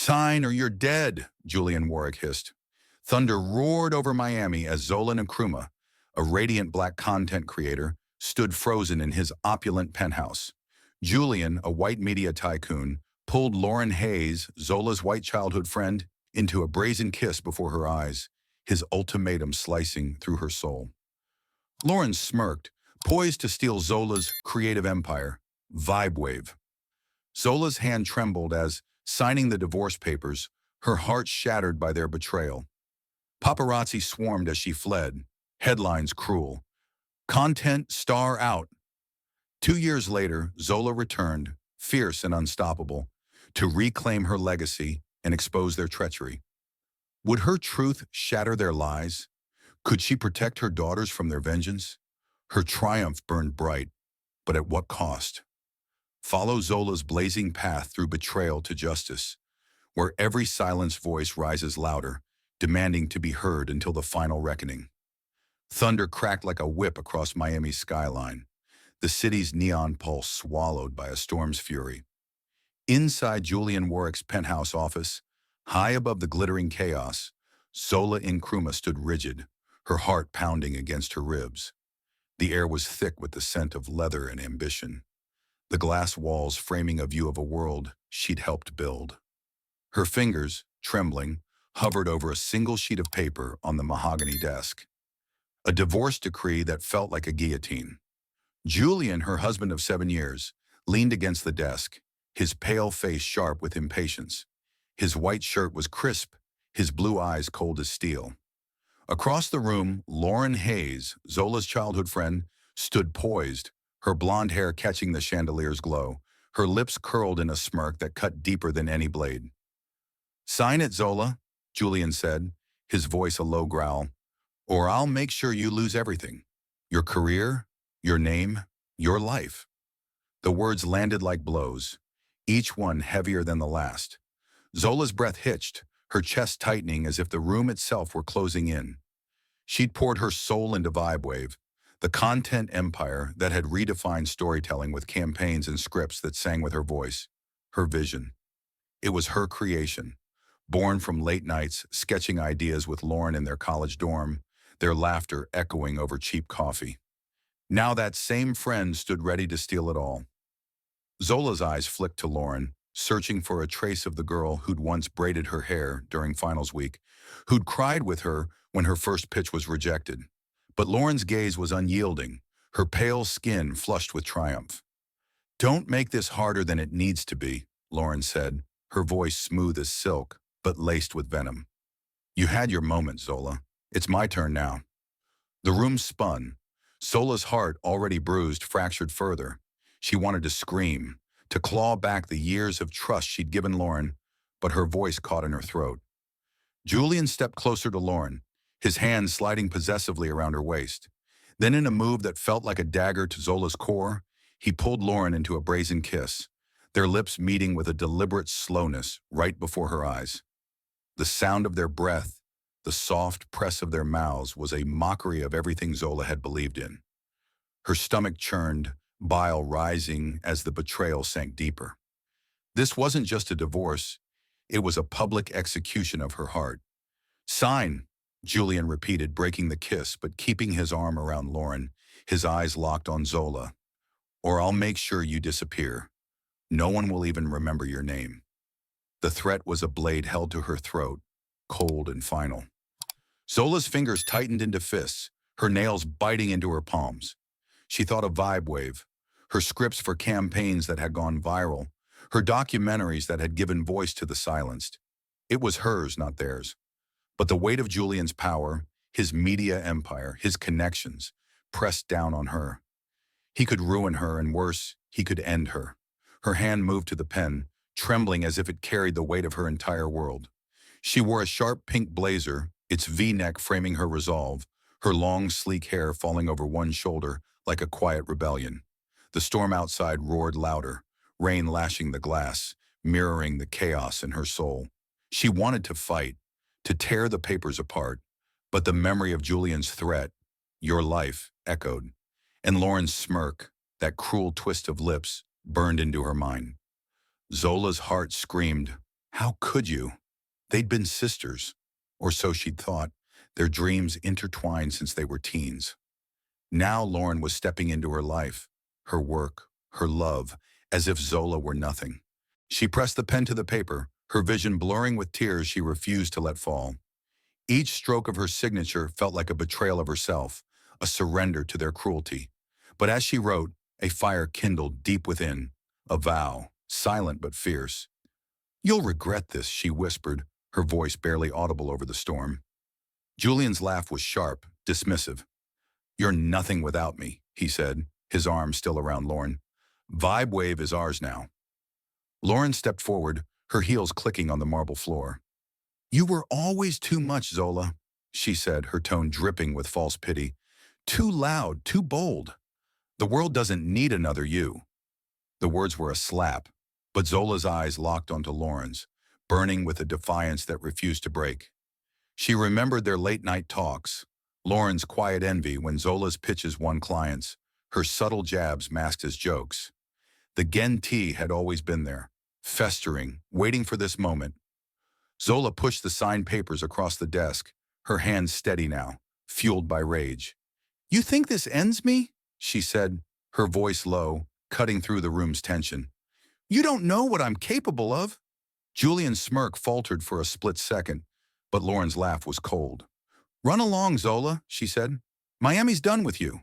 Sign or you're dead, Julian Warwick hissed. Thunder roared over Miami as Zola Nkrumah, a radiant black content creator, stood frozen in his opulent penthouse. Julian, a white media tycoon, pulled Lauren Hayes, Zola's white childhood friend, into a brazen kiss before her eyes, his ultimatum slicing through her soul. Lauren smirked, poised to steal Zola's creative empire, VibeWave. Zola's hand trembled as, signing the divorce papers, her heart shattered by their betrayal. Paparazzi swarmed as she fled, headlines cruel. Content star out. 2 years later, Zola returned, fierce and unstoppable, to reclaim her legacy and expose their treachery. Would her truth shatter their lies? Could she protect her daughters from their vengeance? Her triumph burned bright, but at what cost? Follow Zola's blazing path through betrayal to justice, where every silenced voice rises louder, demanding to be heard until the final reckoning. Thunder cracked like a whip across Miami's skyline, the city's neon pulse swallowed by a storm's fury. Inside Julian Warwick's penthouse office, high above the glittering chaos, Zola Nkrumah stood rigid, her heart pounding against her ribs. The air was thick with the scent of leather and ambition, the glass walls framing a view of a world she'd helped build. Her fingers, trembling, hovered over a single sheet of paper on the mahogany desk. A divorce decree that felt like a guillotine. Julian, her husband of 7 years, leaned against the desk, his pale face sharp with impatience. His white shirt was crisp, his blue eyes cold as steel. Across the room, Lauren Hayes, Zola's childhood friend, stood poised, her blonde hair catching the chandelier's glow, her lips curled in a smirk that cut deeper than any blade. "Sign it, Zola," Julian said, his voice a low growl, "or I'll make sure you lose everything. Your career, your name, your life." The words landed like blows, each one heavier than the last. Zola's breath hitched, her chest tightening as if the room itself were closing in. She'd poured her soul into VibeWave, the content empire that had redefined storytelling with campaigns and scripts that sang with her voice, her vision. It was her creation, born from late nights sketching ideas with Lauren in their college dorm, their laughter echoing over cheap coffee. Now that same friend stood ready to steal it all. Zola's eyes flicked to Lauren, searching for a trace of the girl who'd once braided her hair during finals week, who'd cried with her when her first pitch was rejected. But Lauren's gaze was unyielding, her pale skin flushed with triumph. "Don't make this harder than it needs to be," Lauren said, her voice smooth as silk, but laced with venom. "You had your moment, Zola. It's my turn now." The room spun. Zola's heart, already bruised, fractured further. She wanted to scream, to claw back the years of trust she'd given Lauren, but her voice caught in her throat. Julian stepped closer to Lauren, his hands sliding possessively around her waist. Then in a move that felt like a dagger to Zola's core, he pulled Lauren into a brazen kiss, their lips meeting with a deliberate slowness right before her eyes. The sound of their breath, the soft press of their mouths was a mockery of everything Zola had believed in. Her stomach churned, bile rising as the betrayal sank deeper. This wasn't just a divorce, it was a public execution of her heart. "Sign," Julian repeated, breaking the kiss but keeping his arm around Lauren, his eyes locked on Zola. "Or I'll make sure you disappear. No one will even remember your name." The threat was a blade held to her throat, cold and final. Zola's fingers tightened into fists, her nails biting into her palms. She thought of VibeWave, her scripts for campaigns that had gone viral, her documentaries that had given voice to the silenced. It was hers, not theirs. But the weight of Julian's power, his media empire, his connections, pressed down on her. He could ruin her, and worse, he could end her. Her hand moved to the pen, trembling as if it carried the weight of her entire world. She wore a sharp pink blazer, its V-neck framing her resolve, her long, sleek hair falling over one shoulder like a quiet rebellion. The storm outside roared louder, rain lashing the glass, mirroring the chaos in her soul. She wanted to fight, to tear the papers apart, but the memory of Julian's threat, "Your life," echoed, and Lauren's smirk, that cruel twist of lips, burned into her mind. Zola's heart screamed, How could you? They'd been sisters, or so she'd thought, their dreams intertwined since they were teens. Now Lauren was stepping into her life, her work, her love, as if Zola were nothing. She pressed the pen to the paper, her vision blurring with tears she refused to let fall. Each stroke of her signature felt like a betrayal of herself, a surrender to their cruelty. But as she wrote, a fire kindled deep within, a vow, silent but fierce. "You'll regret this," she whispered, her voice barely audible over the storm. Julian's laugh was sharp, dismissive. "You're nothing without me," he said, his arm still around Lauren. "VibeWave is ours now." Lauren stepped forward, her heels clicking on the marble floor. "You were always too much, Zola," she said, her tone dripping with false pity. "Too loud, too bold. The world doesn't need another you." The words were a slap, but Zola's eyes locked onto Lauren's, burning with a defiance that refused to break. She remembered their late-night talks, Lauren's quiet envy when Zola's pitches won clients, her subtle jabs masked as jokes. The Gen-T had always been there, festering, waiting for this moment. Zola pushed the signed papers across the desk, her hands steady now, fueled by rage. "You think this ends me?" she said, her voice low, cutting through the room's tension. "You don't know what I'm capable of." Julian's smirk faltered for a split second, but Lauren's laugh was cold. "Run along, Zola," she said. "Miami's done with you."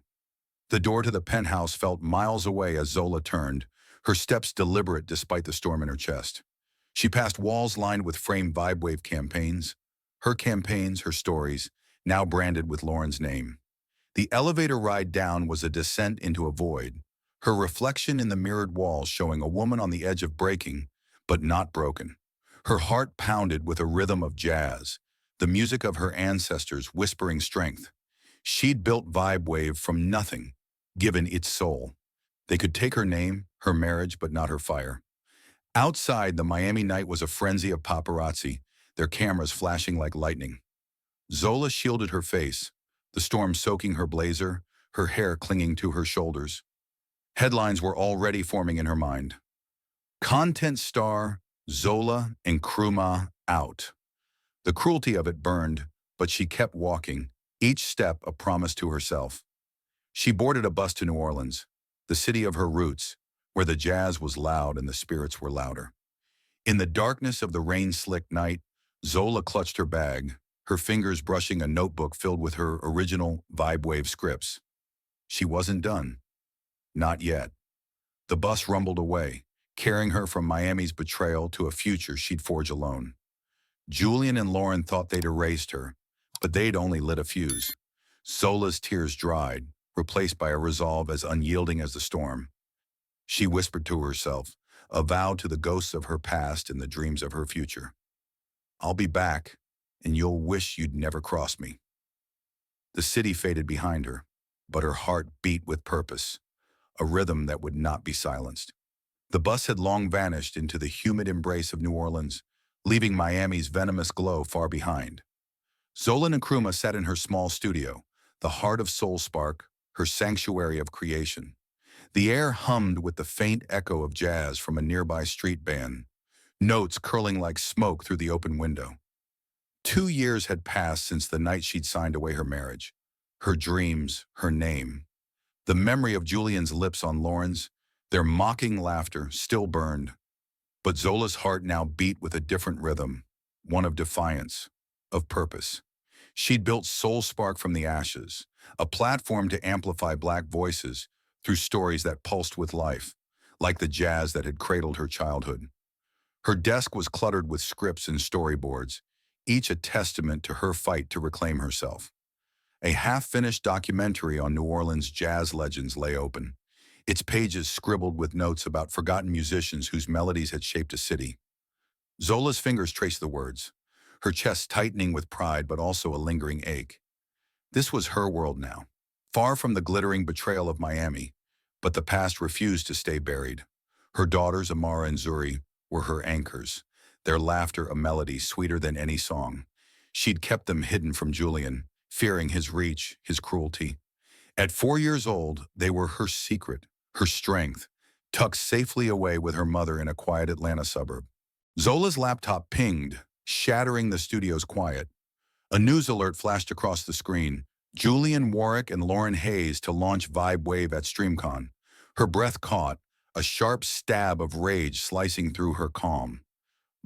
The door to the penthouse felt miles away as Zola turned, her steps deliberate despite the storm in her chest. She passed walls lined with framed VibeWave campaigns, her stories, now branded with Lauren's name. The elevator ride down was a descent into a void, her reflection in the mirrored walls showing a woman on the edge of breaking, but not broken. Her heart pounded with a rhythm of jazz, the music of her ancestors whispering strength. She'd built VibeWave from nothing, given its soul. They could take her name, her marriage, but not her fire. Outside, the Miami night was a frenzy of paparazzi, their cameras flashing like lightning. Zola shielded her face, the storm soaking her blazer, her hair clinging to her shoulders. Headlines were already forming in her mind. Content star Zola Nkrumah out. The cruelty of it burned, but she kept walking, each step a promise to herself. She boarded a bus to New Orleans, the city of her roots, where the jazz was loud and the spirits were louder. In the darkness of the rain-slicked night, Zola clutched her bag, her fingers brushing a notebook filled with her original VibeWave scripts. She wasn't done. Not yet. The bus rumbled away, carrying her from Miami's betrayal to a future she'd forge alone. Julian and Lauren thought they'd erased her, but they'd only lit a fuse. Zola's tears dried, replaced by a resolve as unyielding as the storm. She whispered to herself, a vow to the ghosts of her past and the dreams of her future. "I'll be back, and you'll wish you'd never crossed me." The city faded behind her, but her heart beat with purpose, a rhythm that would not be silenced. The bus had long vanished into the humid embrace of New Orleans, leaving Miami's venomous glow far behind. Zola Nkrumah sat in her small studio, the heart of SoulSpark, her sanctuary of creation. The air hummed with the faint echo of jazz from a nearby street band, notes curling like smoke through the open window. 2 years had passed since the night she'd signed away her marriage, her dreams, her name. The memory of Julian's lips on Lauren's, their mocking laughter, still burned. But Zola's heart now beat with a different rhythm, one of defiance, of purpose. She'd built SoulSpark from the ashes, a platform to amplify Black voices through stories that pulsed with life, like the jazz that had cradled her childhood. Her desk was cluttered with scripts and storyboards, each a testament to her fight to reclaim herself. A half-finished documentary on New Orleans jazz legends lay open, its pages scribbled with notes about forgotten musicians whose melodies had shaped a city. Zola's fingers traced the words, her chest tightening with pride but also a lingering ache. This was her world now, far from the glittering betrayal of Miami, but the past refused to stay buried. Her daughters, Amara and Zuri, were her anchors, their laughter a melody sweeter than any song. She'd kept them hidden from Julian, fearing his reach, his cruelty. At 4 years old, they were her secret, her strength, tucked safely away with her mother in a quiet Atlanta suburb. Zola's laptop pinged, shattering the studio's quiet. A news alert flashed across the screen. Julian Warwick and Lauren Hayes to launch VibeWave at StreamCon. Her breath caught, a sharp stab of rage slicing through her calm.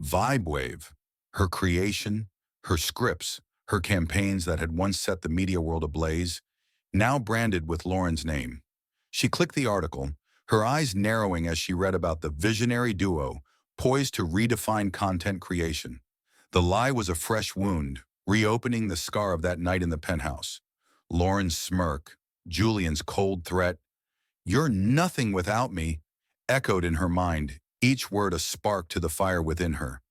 VibeWave, her creation, her scripts, her campaigns that had once set the media world ablaze, now branded with Lauren's name. She clicked the article, her eyes narrowing as she read about the visionary duo poised to redefine content creation. The lie was a fresh wound, reopening the scar of that night in the penthouse. Lauren's smirk, Julian's cold threat, "You're nothing without me," echoed in her mind, each word a spark to the fire within her.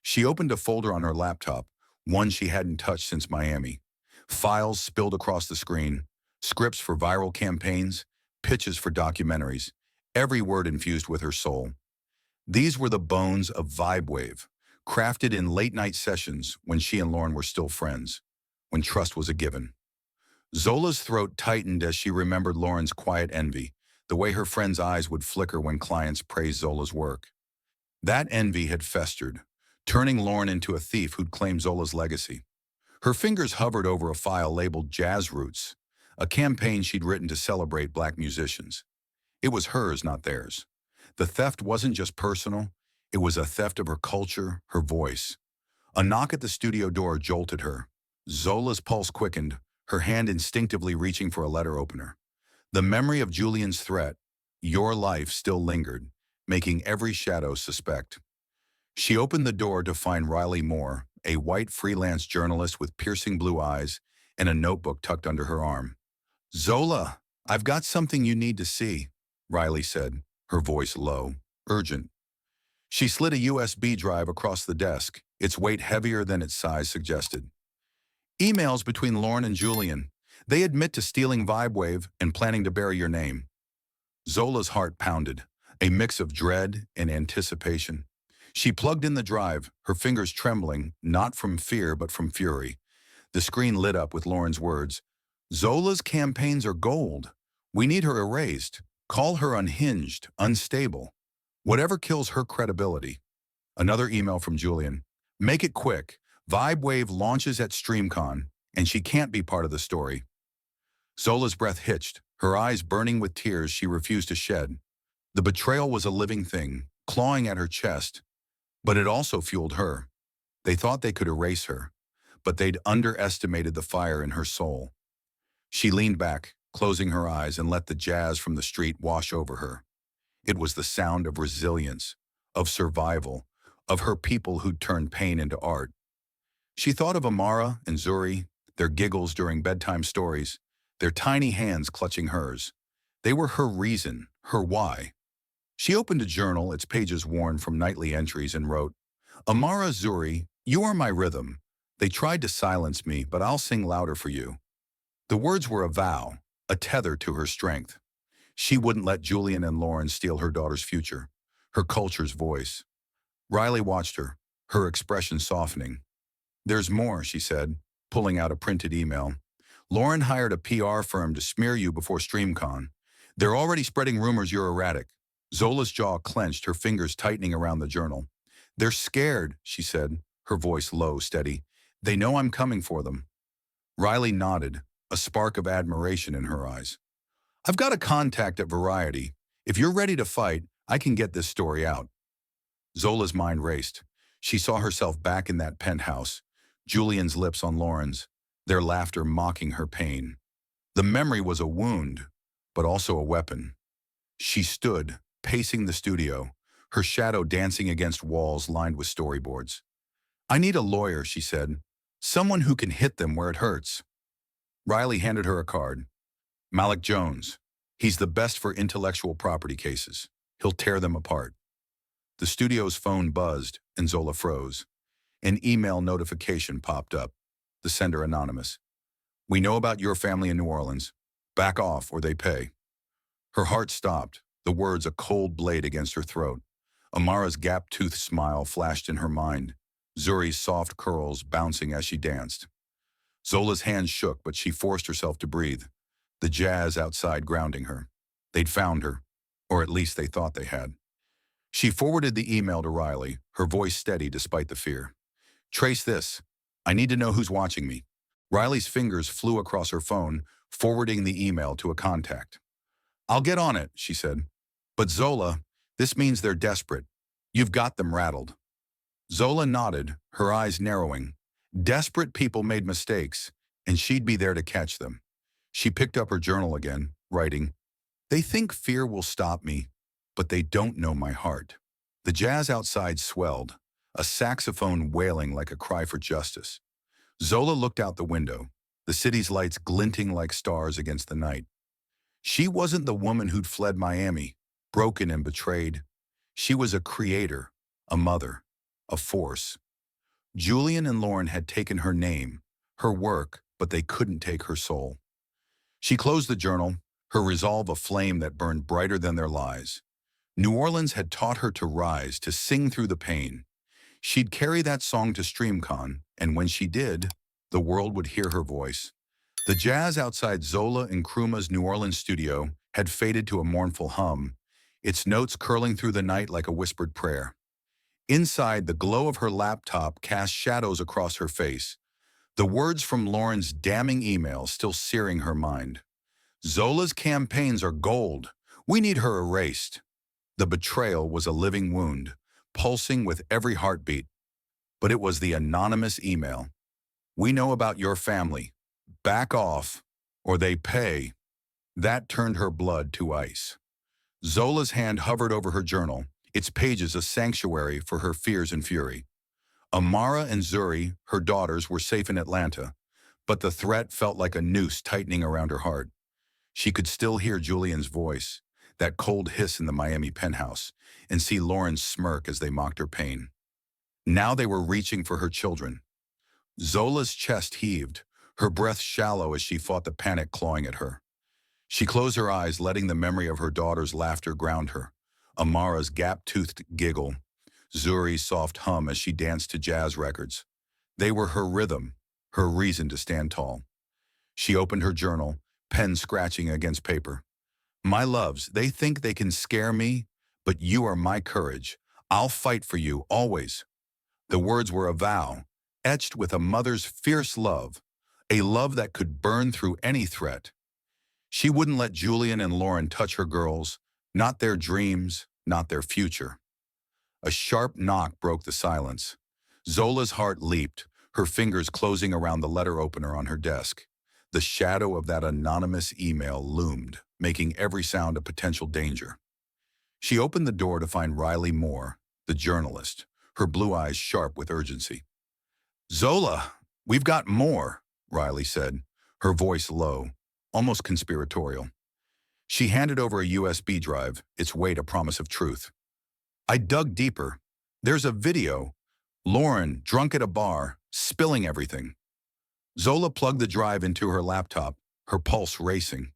She opened a folder on her laptop, one she hadn't touched since Miami. Files spilled across the screen, scripts for viral campaigns, pitches for documentaries, every word infused with her soul. These were the bones of VibeWave, crafted in late-night sessions when she and Lauren were still friends, when trust was a given. Zola's throat tightened as she remembered Lauren's quiet envy, the way her friends' eyes would flicker when clients praised Zola's work. That envy had festered, turning Lauren into a thief who'd claim Zola's legacy. Her fingers hovered over a file labeled Jazz Roots, a campaign she'd written to celebrate Black musicians. It was hers, not theirs. The theft wasn't just personal, it was a theft of her culture, her voice. A knock at the studio door jolted her. Zola's pulse quickened, her hand instinctively reaching for a letter opener. The memory of Julian's threat, "Your life," still lingered, making every shadow suspect. She opened the door to find Riley Moore, a white freelance journalist with piercing blue eyes and a notebook tucked under her arm. "Zola, I've got something you need to see," Riley said, her voice low, urgent. She slid a USB drive across the desk, its weight heavier than its size suggested. "Emails between Lauren and Julian. They admit to stealing VibeWave and planning to bury your name." Zola's heart pounded, a mix of dread and anticipation. She plugged in the drive, her fingers trembling, not from fear but from fury. The screen lit up with Lauren's words, "Zola's campaigns are gold. We need her erased. Call her unhinged, unstable. Whatever kills her credibility." Another email from Julian. "Make it quick. VibeWave launches at StreamCon, and she can't be part of the story." Zola's breath hitched, her eyes burning with tears she refused to shed. The betrayal was a living thing, clawing at her chest, but it also fueled her. They thought they could erase her, but they'd underestimated the fire in her soul. She leaned back, closing her eyes, and let the jazz from the street wash over her. It was the sound of resilience, of survival, of her people who'd turned pain into art. She thought of Amara and Zuri, their giggles during bedtime stories, their tiny hands clutching hers. They were her reason, her why. She opened a journal, its pages worn from nightly entries, and wrote, "Amara, Zuri, you are my rhythm. They tried to silence me, but I'll sing louder for you." The words were a vow, a tether to her strength. She wouldn't let Julian and Lauren steal her daughter's future, her culture's voice. Riley watched her, her expression softening. "There's more," she said, pulling out a printed email. "Lauren hired a PR firm to smear you before StreamCon. They're already spreading rumors you're erratic." Zola's jaw clenched, her fingers tightening around the journal. "They're scared," she said, her voice low, steady. "They know I'm coming for them." Riley nodded, a spark of admiration in her eyes. "I've got a contact at Variety. If you're ready to fight, I can get this story out." Zola's mind raced. She saw herself back in that penthouse, Julian's lips on Lauren's, their laughter mocking her pain. The memory was a wound, but also a weapon. She stood, pacing the studio, her shadow dancing against walls lined with storyboards. "I need a lawyer," she said. "Someone who can hit them where it hurts." Riley handed her a card. "Malik Jones. He's the best for intellectual property cases. He'll tear them apart." The studio's phone buzzed, and Zola froze. An email notification popped up, the sender anonymous. "We know about your family in New Orleans. Back off or they pay." Her heart stopped, the words a cold blade against her throat. Amara's gap-toothed smile flashed in her mind, Zuri's soft curls bouncing as she danced. Zola's hands shook, but she forced herself to breathe, the jazz outside grounding her. They'd found her, or at least they thought they had. She forwarded the email to Riley, her voice steady despite the fear. Trace this. I need to know who's watching me. Riley's fingers flew across her phone, forwarding the email to a contact. I'll get on it, she said. But Zola, this means they're desperate. You've got them rattled. Zola nodded, her eyes narrowing. Desperate people made mistakes, and she'd be there to catch them. She picked up her journal again, writing, They think fear will stop me, but they don't know my heart. The jazz outside swelled, a saxophone wailing like a cry for justice. Zola looked out the window, the city's lights glinting like stars against the night. She wasn't the woman who'd fled Miami, broken and betrayed. She was a creator, a mother, a force. Julian and Lauren had taken her name, her work, but they couldn't take her soul. She closed the journal, her resolve a flame that burned brighter than their lies. New Orleans had taught her to rise, to sing through the pain. She'd carry that song to StreamCon, and when she did, the world would hear her voice. The jazz outside Zola Nkrumah's New Orleans studio had faded to a mournful hum, its notes curling through the night like a whispered prayer. Inside, the glow of her laptop cast shadows across her face, the words from Lauren's damning email still searing her mind. Zola's campaigns are gold. We need her erased. The betrayal was a living wound, pulsing with every heartbeat. But it was the anonymous email. We know about your family. Back off, or they pay. That turned her blood to ice. Zola's hand hovered over her journal, its pages a sanctuary for her fears and fury. Amara and Zuri, her daughters, were safe in Atlanta, but the threat felt like a noose tightening around her heart. She could still hear Julian's voice, that cold hiss in the Miami penthouse, and see Lauren's smirk as they mocked her pain. Now they were reaching for her children. Zola's chest heaved, her breath shallow as she fought the panic clawing at her. She closed her eyes, letting the memory of her daughter's laughter ground her. Amara's gap-toothed giggle, Zuri's soft hum as she danced to jazz records. They were her rhythm, her reason to stand tall. She opened her journal, pen scratching against paper. My loves, they think they can scare me, but you are my courage. I'll fight for you, always. The words were a vow, etched with a mother's fierce love, a love that could burn through any threat. She wouldn't let Julian and Lauren touch her girls, not their dreams, not their future. A sharp knock broke the silence. Zola's heart leaped, her fingers closing around the letter opener on her desk. The shadow of that anonymous email loomed, making every sound a potential danger. She opened the door to find Riley Moore, the journalist, her blue eyes sharp with urgency. Zola, we've got more, Riley said, her voice low, almost conspiratorial. She handed over a USB drive, its weight a promise of truth. I dug deeper. There's a video. Lauren, drunk at a bar, spilling everything. Zola plugged the drive into her laptop, her pulse racing.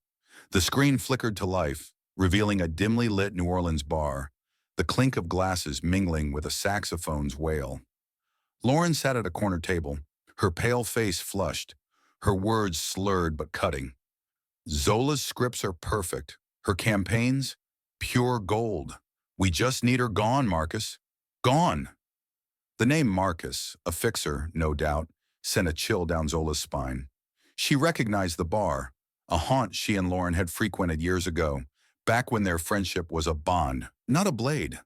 The screen flickered to life, revealing a dimly lit New Orleans bar, the clink of glasses mingling with a saxophone's wail. Lauren sat at a corner table, her pale face flushed, her words slurred but cutting. Zola's scripts are perfect, her campaigns, pure gold. We just need her gone, Marcus. Gone. The name Marcus, a fixer, no doubt, sent a chill down Zola's spine. She recognized the bar, a haunt she and Lauren had frequented years ago, back when their friendship was a bond, not a blade.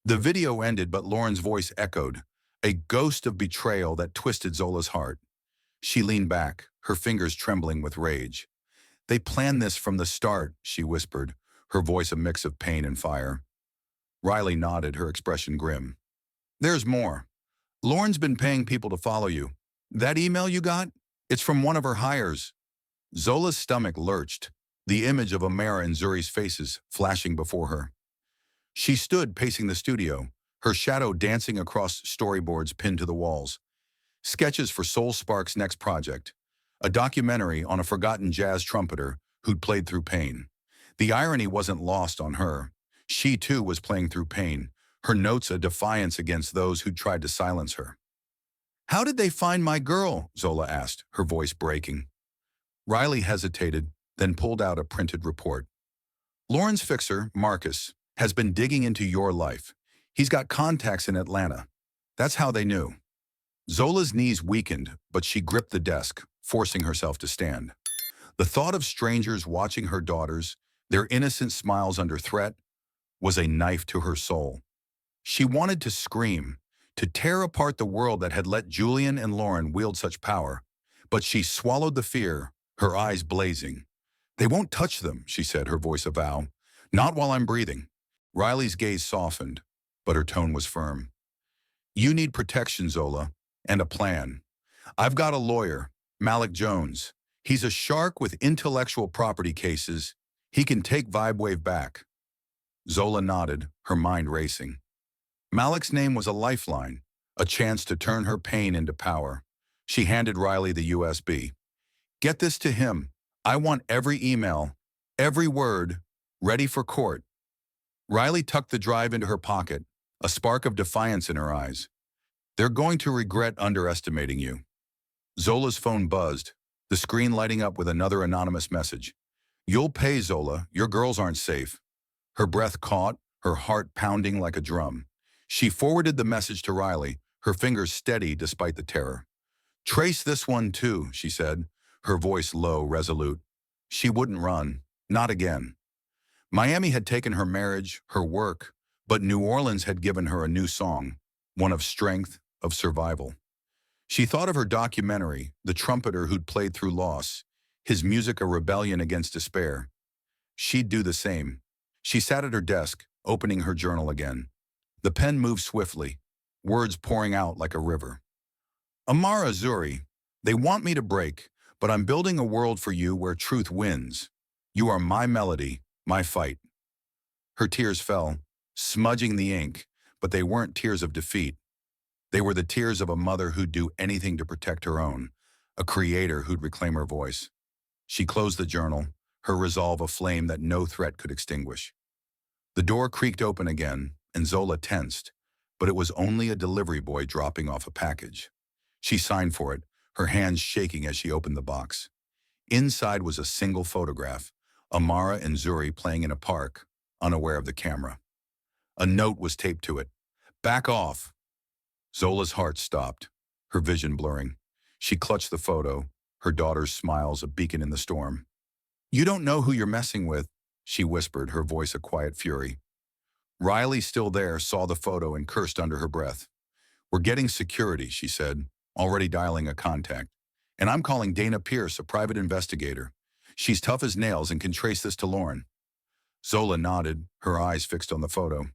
The video ended, but Lauren's voice echoed, a ghost of betrayal that twisted Zola's heart. She leaned back, her fingers trembling with rage. They planned this from the start, she whispered, her voice a mix of pain and fire. Riley nodded, her expression grim. There's more. Lauren's been paying people to follow you. That email you got? It's from one of her hires. Zola's stomach lurched, the image of Amara and Zuri's faces flashing before her. She stood pacing the studio, her shadow dancing across storyboards pinned to the walls. Sketches for SoulSpark's next project, a documentary on a forgotten jazz trumpeter who'd played through pain. The irony wasn't lost on her. She, too, was playing through pain, her notes a defiance against those who'd tried to silence her. How did they find my girl? Zola asked, her voice breaking. Riley hesitated, then pulled out a printed report. Lauren's fixer, Marcus, has been digging into your life, He's got contacts in Atlanta. That's how they knew. Zola's knees weakened, but she gripped the desk, forcing herself to stand. The thought of strangers watching her daughters, their innocent smiles under threat, was a knife to her soul. She wanted to scream, to tear apart the world that had let Julian and Lauren wield such power. But she swallowed the fear, her eyes blazing. "They won't touch them," she said, her voice a vow. "Not while I'm breathing." Riley's gaze softened, but her tone was firm. "You need protection, Zola, and a plan. I've got a lawyer, Malik Jones. He's a shark with intellectual property cases. He can take VibeWave back." Zola nodded, her mind racing. Malik's name was a lifeline, a chance to turn her pain into power. She handed Riley the USB. "Get this to him. I want every email, every word, ready for court." Riley tucked the drive into her pocket, a spark of defiance in her eyes. "They're going to regret underestimating you." Zola's phone buzzed, the screen lighting up with another anonymous message. "You'll pay, Zola. Your girls aren't safe." Her breath caught, her heart pounding like a drum. She forwarded the message to Riley, her fingers steady despite the terror. "Trace this one too," she said, her voice low, resolute. She wouldn't run. Not again. Miami had taken her marriage, her work, but New Orleans had given her a new song, one of strength, of survival. She thought of her documentary, the trumpeter who'd played through loss, his music a rebellion against despair. She'd do the same. She sat at her desk, opening her journal again. The pen moved swiftly, words pouring out like a river. "Amara Zuri, they want me to break, but I'm building a world for you where truth wins. You are my melody, my fight." Her tears fell, smudging the ink, but they weren't tears of defeat. They were the tears of a mother who'd do anything to protect her own, a creator who'd reclaim her voice. She closed the journal, her resolve a flame that no threat could extinguish. The door creaked open again, and Zola tensed, but it was only a delivery boy dropping off a package. She signed for it, her hands shaking as she opened the box. Inside was a single photograph, Amara and Zuri playing in a park, unaware of the camera. A note was taped to it. "Back off." Zola's heart stopped, her vision blurring. She clutched the photo, her daughter's smiles a beacon in the storm. "You don't know who you're messing with," she whispered, her voice a quiet fury. Riley, still there, saw the photo and cursed under her breath. "We're getting security," she said, already dialing a contact. "And I'm calling Dana Pierce, a private investigator. She's tough as nails and can trace this to Lauren." Zola nodded, her eyes fixed on the photo.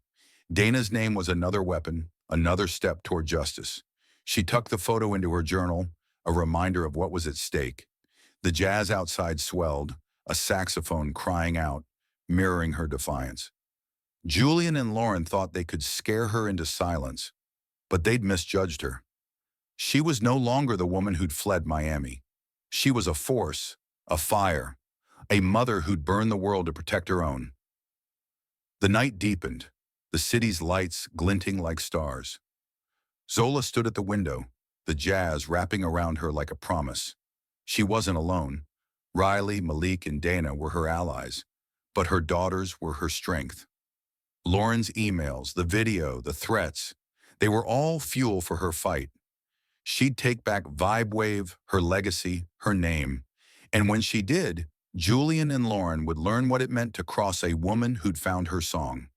Dana's name was another weapon, another step toward justice. She tucked the photo into her journal, a reminder of what was at stake. The jazz outside swelled, a saxophone crying out, mirroring her defiance. Julian and Lauren thought they could scare her into silence, but they'd misjudged her. She was no longer the woman who'd fled Miami. She was a force, a fire, a mother who'd burned the world to protect her own. The night deepened, the city's lights glinting like stars. Zola stood at the window, the jazz wrapping around her like a promise. She wasn't alone. Riley, Malik, and Dana were her allies, but her daughters were her strength. Lauren's emails, the video, the threats, they were all fuel for her fight. She'd take back VibeWave, her legacy, her name. And when she did, Julian and Lauren would learn what it meant to cross a woman who'd found her song.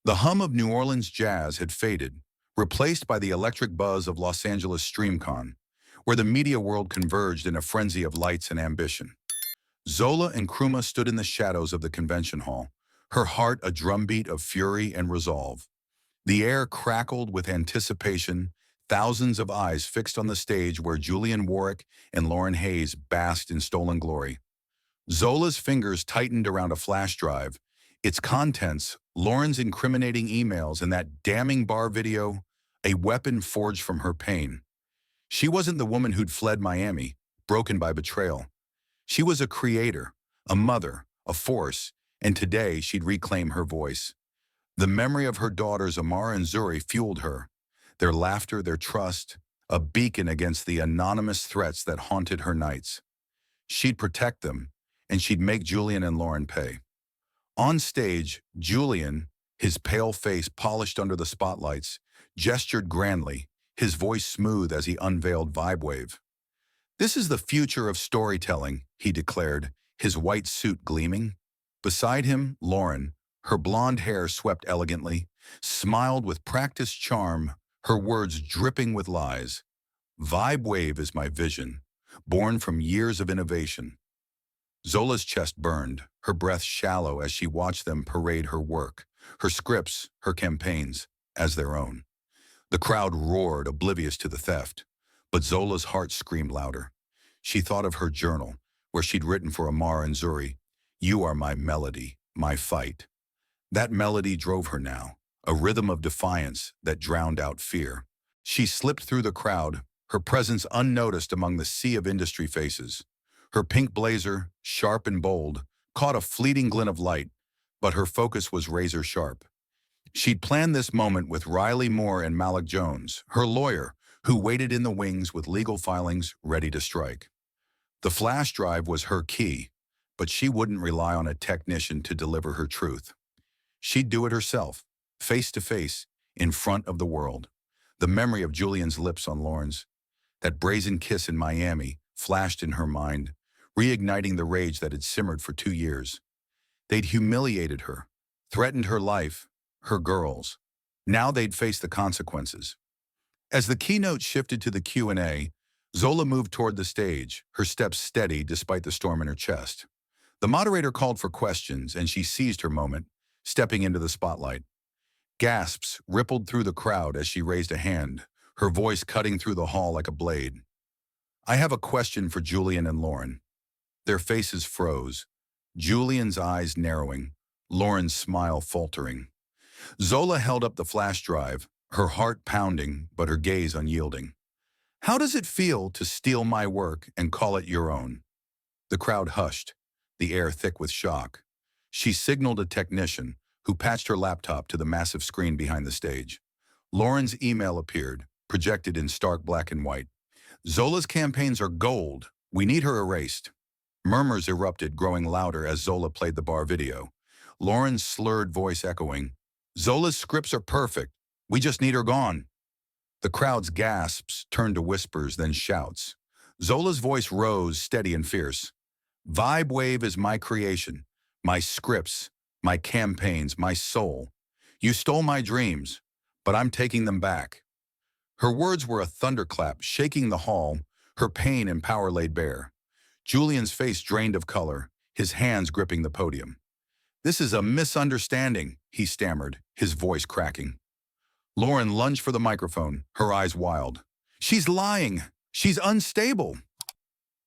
The hum of New Orleans jazz had faded, replaced by the electric buzz of Los Angeles StreamCon, where the media world converged in a frenzy of lights and ambition. Zola Nkrumah stood in the shadows of the convention hall, her heart a drumbeat of fury and resolve. The air crackled with anticipation, thousands of eyes fixed on the stage where Julian Warwick and Lauren Hayes basked in stolen glory. Zola's fingers tightened around a flash drive, its contents, Lauren's incriminating emails and that damning bar video, a weapon forged from her pain. She wasn't the woman who'd fled Miami, broken by betrayal. She was a creator, a mother, a force, and today she'd reclaim her voice. The memory of her daughters Amara and Zuri fueled her, their laughter, their trust, a beacon against the anonymous threats that haunted her nights. She'd protect them, and she'd make Julian and Lauren pay. On stage, Julian, His pale face polished under the spotlights, gestured grandly, his voice smooth as he unveiled VibeWave. "This is the future of storytelling," he declared, his white suit gleaming. Beside him, Lauren, her blonde hair swept elegantly, smiled with practiced charm, her words dripping with lies. "VibeWave is my vision, born from years of innovation." Zola's chest burned, her breath shallow as she watched them parade her work, her scripts, her campaigns, as their own. The crowd roared, oblivious to the theft. But Zola's heart screamed louder. She thought of her journal, where she'd written for Amara and Zuri, "You are my melody, my fight." That melody drove her now, a rhythm of defiance that drowned out fear. She slipped through the crowd, her presence unnoticed among the sea of industry faces. Her pink blazer, sharp and bold, caught a fleeting glint of light, but her focus was razor sharp. She'd planned this moment with Riley Moore and Malik Jones, her lawyer, who waited in the wings with legal filings ready to strike. The flash drive was her key, but she wouldn't rely on a technician to deliver her truth. She'd do it herself, face to face, in front of the world. The memory of Julian's lips on Lauren's, that brazen kiss in Miami, flashed in her mind, reigniting the rage that had simmered for 2 years. They'd humiliated her, threatened her life, her girls. Now they'd face the consequences. As the keynote shifted to the Q&A, Zola moved toward the stage, her steps steady despite the storm in her chest. The moderator called for questions, and she seized her moment, stepping into the spotlight. Gasps rippled through the crowd as she raised a hand, her voice cutting through the hall like a blade. "I have a question for Julian and Lauren." Their faces froze, Julian's eyes narrowing, Lauren's smile faltering. Zola held up the flash drive, her heart pounding, but her gaze unyielding. "How does it feel to steal my work and call it your own?" The crowd hushed, the air thick with shock. She signaled a technician, who patched her laptop to the massive screen behind the stage. Lauren's email appeared, projected in stark black and white. "Zola's campaigns are gold. We need her erased." Murmurs erupted, growing louder as Zola played the bar video. Lauren's slurred voice echoing, "Zola's scripts are perfect. We just need her gone." The crowd's gasps turned to whispers, then shouts. Zola's voice rose, steady and fierce. "VibeWave is my creation, my scripts, my campaigns, my soul. You stole my dreams, but I'm taking them back." Her words were a thunderclap, shaking the hall, her pain and power laid bare. Julian's face drained of color, his hands gripping the podium. "This is a misunderstanding," he stammered, his voice cracking. Lauren lunged for the microphone, her eyes wild. "She's lying! She's unstable!"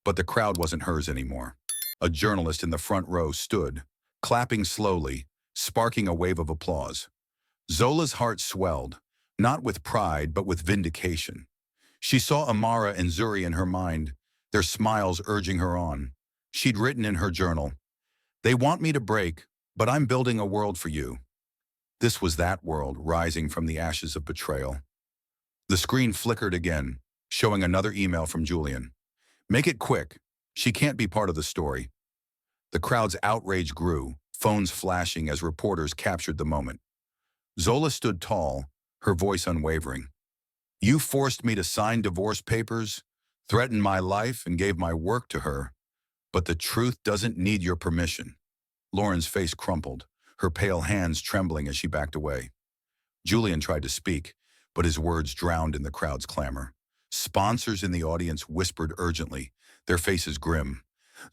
But the crowd wasn't hers anymore. A journalist in the front row stood, clapping slowly, sparking a wave of applause. Zola's heart swelled, not with pride but with vindication. She saw Amara and Zuri in her mind, their smiles urging her on. She'd written in her journal, "They want me to break, but I'm building a world for you." This was that world rising from the ashes of betrayal. The screen flickered again, showing another email from Julian. "Make it quick. She can't be part of the story." The crowd's outrage grew, phones flashing as reporters captured the moment. Zola stood tall, her voice unwavering. "You forced me to sign divorce papers, threatened my life, and gave my work to her. But the truth doesn't need your permission." Lauren's face crumpled, her pale hands trembling as she backed away. Julian tried to speak, but his words drowned in the crowd's clamor. Sponsors in the audience whispered urgently, their faces grim.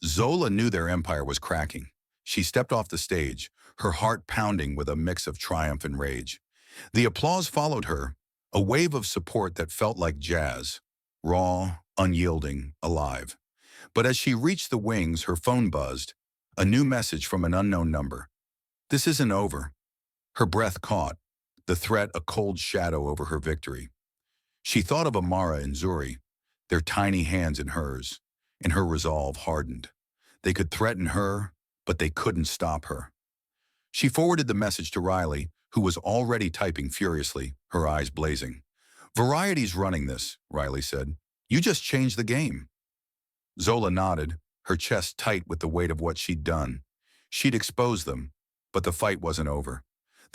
Zola knew their empire was cracking. She stepped off the stage, her heart pounding with a mix of triumph and rage. The applause followed her, a wave of support that felt like jazz, raw, unyielding, alive. But as she reached the wings, her phone buzzed, a new message from an unknown number. "This isn't over." Her breath caught, the threat a cold shadow over her victory. She thought of Amara and Zuri, their tiny hands in hers, and her resolve hardened. They could threaten her, but they couldn't stop her. She forwarded the message to Riley, who was already typing furiously, her eyes blazing. "Variety's running this," Riley said. "You just changed the game." Zola nodded, her chest tight with the weight of what she'd done. She'd exposed them, but the fight wasn't over.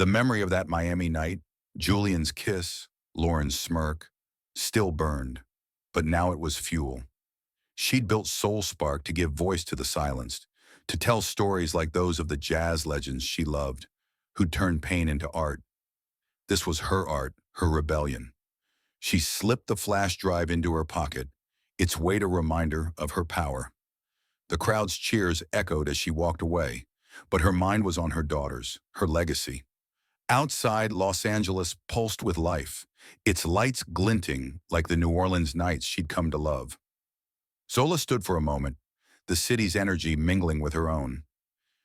The memory of that Miami night, Julian's kiss, Lauren's smirk, still burned. But now it was fuel. She'd built SoulSpark to give voice to the silenced, to tell stories like those of the jazz legends she loved, who'd turned pain into art. This was her art, her rebellion. She slipped the flash drive into her pocket, its weight a reminder of her power. The crowd's cheers echoed as she walked away, but her mind was on her daughters, her legacy. Outside, Los Angeles pulsed with life, its lights glinting like the New Orleans nights she'd come to love. Zola stood for a moment, the city's energy mingling with her own.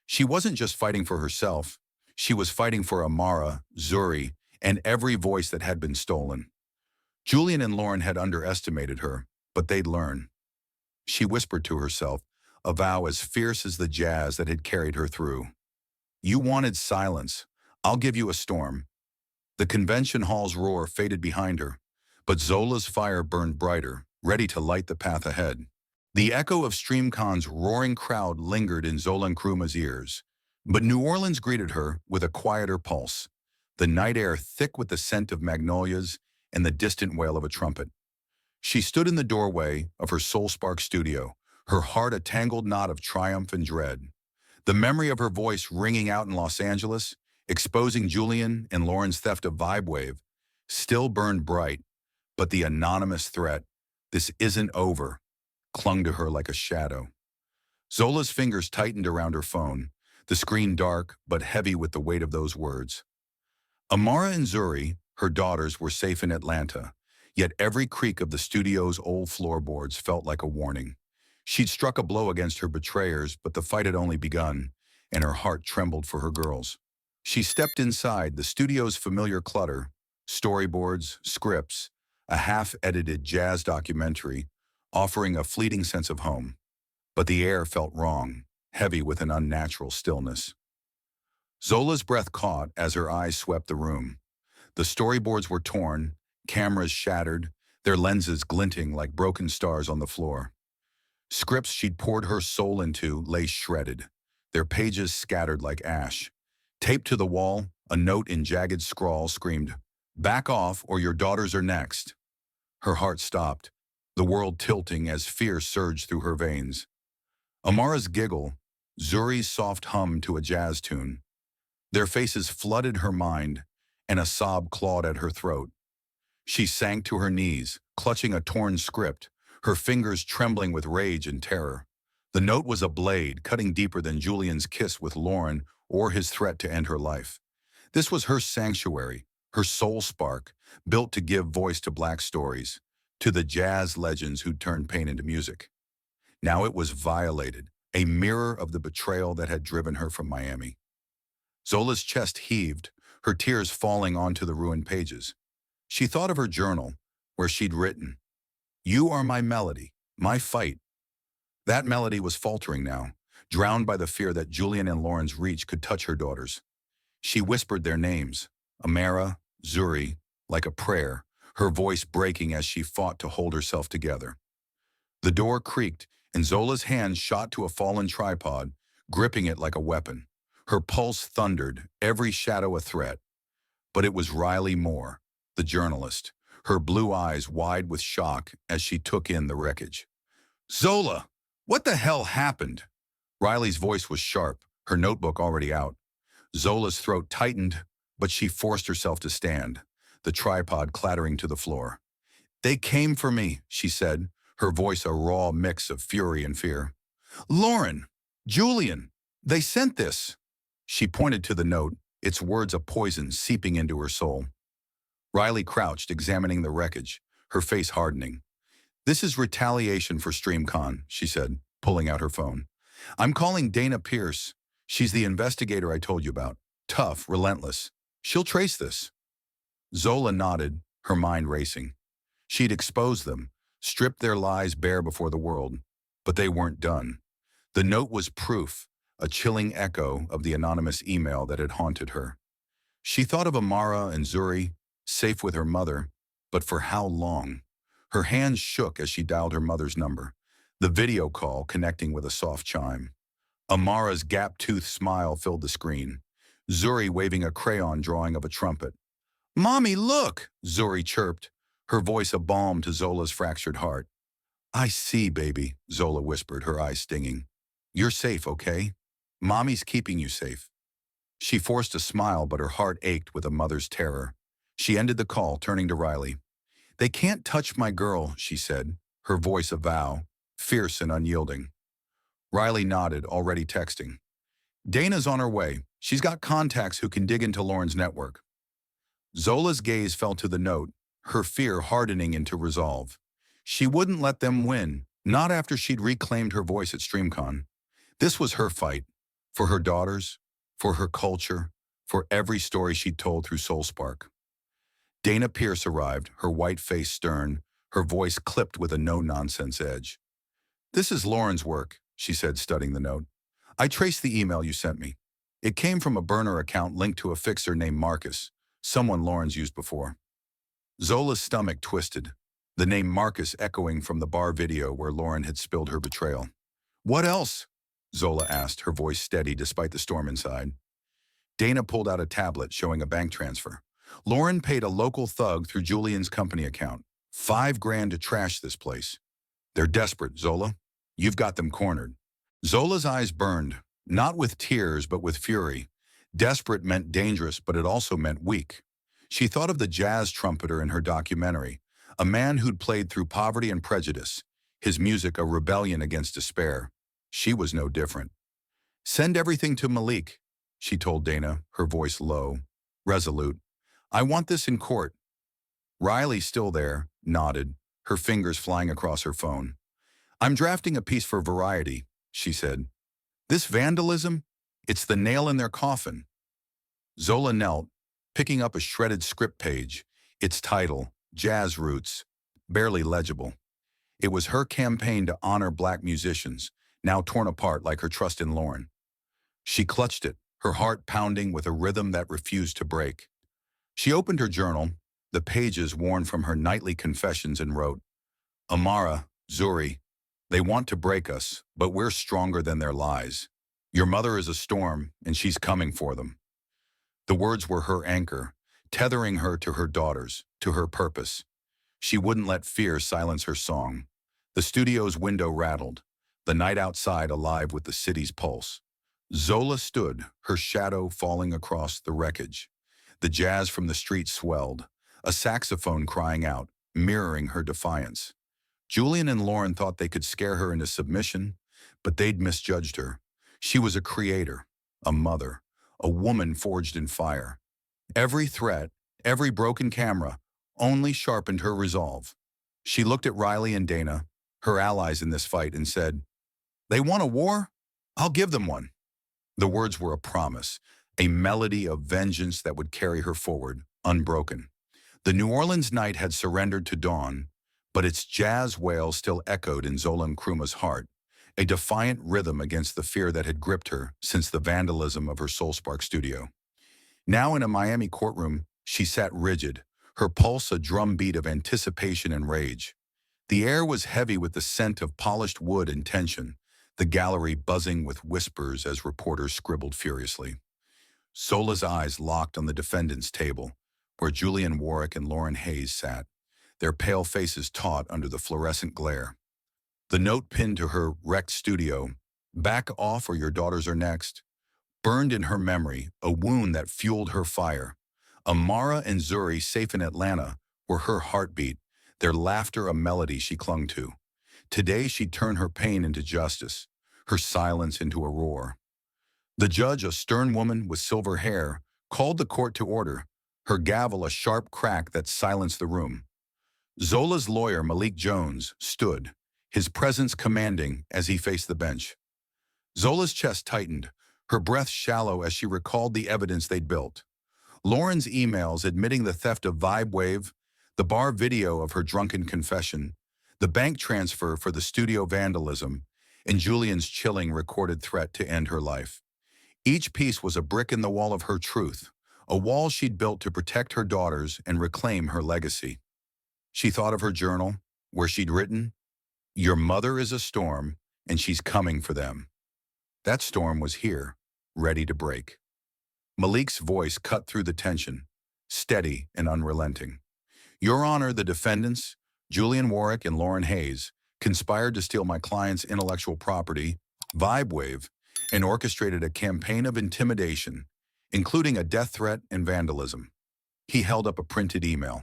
She wasn't just fighting for herself, she was fighting for Amara, Zuri, and every voice that had been stolen. Julian and Lauren had underestimated her, but they'd learn. She whispered to herself, a vow as fierce as the jazz that had carried her through. You wanted silence. I'll give you a storm. The convention hall's roar faded behind her, but Zola's fire burned brighter, ready to light the path ahead. The echo of StreamCon's roaring crowd lingered in Zola Nkrumah's ears, but New Orleans greeted her with a quieter pulse, the night air thick with the scent of magnolias and the distant wail of a trumpet. She stood in the doorway of her SoulSpark studio, her heart a tangled knot of triumph and dread. The memory of her voice ringing out in Los Angeles, exposing Julian and Lauren's theft of VibeWave, still burned bright, but the anonymous threat, "This isn't over," clung to her like a shadow. Zola's fingers tightened around her phone, the screen dark but heavy with the weight of those words. Amara and Zuri, her daughters, were safe in Atlanta, yet every creak of the studio's old floorboards felt like a warning. She'd struck a blow against her betrayers, but the fight had only begun, and her heart trembled for her girls. She stepped inside, the studio's familiar clutter, storyboards, scripts, a half-edited jazz documentary, offering a fleeting sense of home. But the air felt wrong, heavy with an unnatural stillness. Zola's breath caught as her eyes swept the room. The storyboards were torn, cameras shattered, their lenses glinting like broken stars on the floor. Scripts she'd poured her soul into lay shredded, their pages scattered like ash. Taped to the wall, a note in jagged scrawl screamed, "Back off or your daughters are next." Her heart stopped, the world tilting as fear surged through her veins. Amara's giggle, Zuri's soft hum to a jazz tune. Their faces flooded her mind, and a sob clawed at her throat. She sank to her knees, clutching a torn script, her fingers trembling with rage and terror. The note was a blade, cutting deeper than Julian's kiss with Lauren or his threat to end her life. This was her sanctuary, her SoulSpark, built to give voice to Black stories, to the jazz legends who'd turned pain into music. Now it was violated, a mirror of the betrayal that had driven her from Miami. Zola's chest heaved, her tears falling onto the ruined pages. She thought of her journal, where she'd written, "You are my melody, my fight." That melody was faltering now, drowned by the fear that Julian and Lauren's reach could touch her daughters. She whispered their names, Amara, Zuri, like a prayer, her voice breaking as she fought to hold herself together. The door creaked, and Zola's hand shot to a fallen tripod, gripping it like a weapon. Her pulse thundered, every shadow a threat. But it was Riley Moore, the journalist, her blue eyes wide with shock as she took in the wreckage. "Zola, what the hell happened?" Riley's voice was sharp, her notebook already out. Zola's throat tightened, but she forced herself to stand, the tripod clattering to the floor. "They came for me," she said, her voice a raw mix of fury and fear. "Lauren, Julian, they sent this." She pointed to the note, its words a poison seeping into her soul. Riley crouched, examining the wreckage, her face hardening. "This is retaliation for StreamCon," she said, pulling out her phone. "I'm calling Dana Pierce. She's the investigator I told you about. Tough, relentless. She'll trace this." Zola nodded, her mind racing. She'd exposed them, stripped their lies bare before the world. But they weren't done. The note was proof, a chilling echo of the anonymous email that had haunted her. She thought of Amara and Zuri, safe with her mother, but for how long? Her hands shook as she dialed her mother's number, the video call connecting with a soft chime. Amara's gap-toothed smile filled the screen. Zuri waving a crayon drawing of a trumpet. "Mommy, look!" Zuri chirped, her voice a balm to Zola's fractured heart. "I see, baby," Zola whispered, her eyes stinging. "You're safe, okay? Mommy's keeping you safe." She forced a smile, but her heart ached with a mother's terror. She ended the call, turning to Riley. "They can't touch my girl," she said, her voice a vow, fierce and unyielding. Riley nodded, already texting. "Dana's on her way. She's got contacts who can dig into Lauren's network." Zola's gaze fell to the note, her fear hardening into resolve. She wouldn't let them win, not after she'd reclaimed her voice at StreamCon. This was her fight, for her daughters, for her culture, for every story she'd told through SoulSpark. Dana Pierce arrived, her white face stern, her voice clipped with a no-nonsense edge. "This is Lauren's work," she said, studying the note. "I traced the email you sent me. It came from a burner account linked to a fixer named Marcus, someone Lauren's used before." Zola's stomach twisted, the name Marcus echoing from the bar video where Lauren had spilled her betrayal. "What else?" Zola asked, her voice steady despite the storm inside. Dana pulled out a tablet showing a bank transfer. Lauren paid a local thug through Julian's company account. $5,000 to trash this place. "They're desperate, Zola. You've got them cornered." Zola's eyes burned, not with tears but with fury. Desperate meant dangerous, but it also meant weak. She thought of the jazz trumpeter in her documentary, a man who'd played through poverty and prejudice, his music a rebellion against despair. She was no different. "Send everything to Malik," she told Dana, her voice low, resolute. "I want this in court." Riley, still there, nodded, her fingers flying across her phone. "I'm drafting a piece for Variety," she said. "This vandalism, it's the nail in their coffin." Zola knelt, picking up a shredded script page, its title, Jazz Roots, barely legible. It was her campaign to honor black musicians, now torn apart like her trust in Lauren. She clutched it, her heart pounding with a rhythm that refused to break. She opened her journal, the pages worn from her nightly confessions, and wrote, "Amara, Zuri, they want to break us, but we're stronger than their lies. Your mother is a storm, and she's coming for them." The words were her anchor, tethering her to her daughters, to her purpose. She wouldn't let fear silence her song. The studio's window rattled, the night outside alive with the city's pulse. Zola stood, her shadow falling across the wreckage. The jazz from the street swelled, a saxophone crying out, mirroring her defiance. Julian and Lauren thought they could scare her into submission, but they'd misjudged her. She was a creator, a mother, a woman forged in fire. Every threat, every broken camera, only sharpened her resolve. She looked at Riley and Dana, her allies in this fight, and said, "They want a war? I'll give them one." The words were a promise, a melody of vengeance that would carry her forward, unbroken. The New Orleans night had surrendered to dawn, but its jazz wail still echoed in Zola Nkrumah's heart, a defiant rhythm against the fear that had gripped her since the vandalism of her SoulSpark studio. Now in a Miami courtroom, she sat rigid, her pulse a drumbeat of anticipation and rage. The air was heavy with the scent of polished wood and tension, the gallery buzzing with whispers as reporters scribbled furiously. Zola's eyes locked on the defendant's table, where Julian Warwick and Lauren Hayes sat, their pale faces taut under the fluorescent glare. The note pinned to her wrecked studio, "Back off or your daughters are next," burned in her memory, a wound that fueled her fire. Amara and Zuri, safe in Atlanta, were her heartbeat, their laughter a melody she clung to. Today she'd turn her pain into justice, her silence into a roar. The judge, a stern woman with silver hair, called the court to order, her gavel a sharp crack that silenced the room. Zola's lawyer, Malik Jones, stood, his presence commanding as he faced the bench. Zola's chest tightened, her breath shallow as she recalled the evidence they'd built. Lauren's emails admitting the theft of VibeWave, the bar video of her drunken confession, the bank transfer for the studio vandalism, and Julian's chilling recorded threat to end her life. Each piece was a brick in the wall of her truth, a wall she'd built to protect her daughters and reclaim her legacy. She thought of her journal, where she'd written, "Your mother is a storm, and she's coming for them." That storm was here, ready to break. Malik's voice cut through the tension, steady and unrelenting. Your Honor, the defendants, Julian Warwick and Lauren Hayes, conspired to steal my client's intellectual property, VibeWave, and orchestrated a campaign of intimidation, including a death threat and vandalism. He held up a printed email.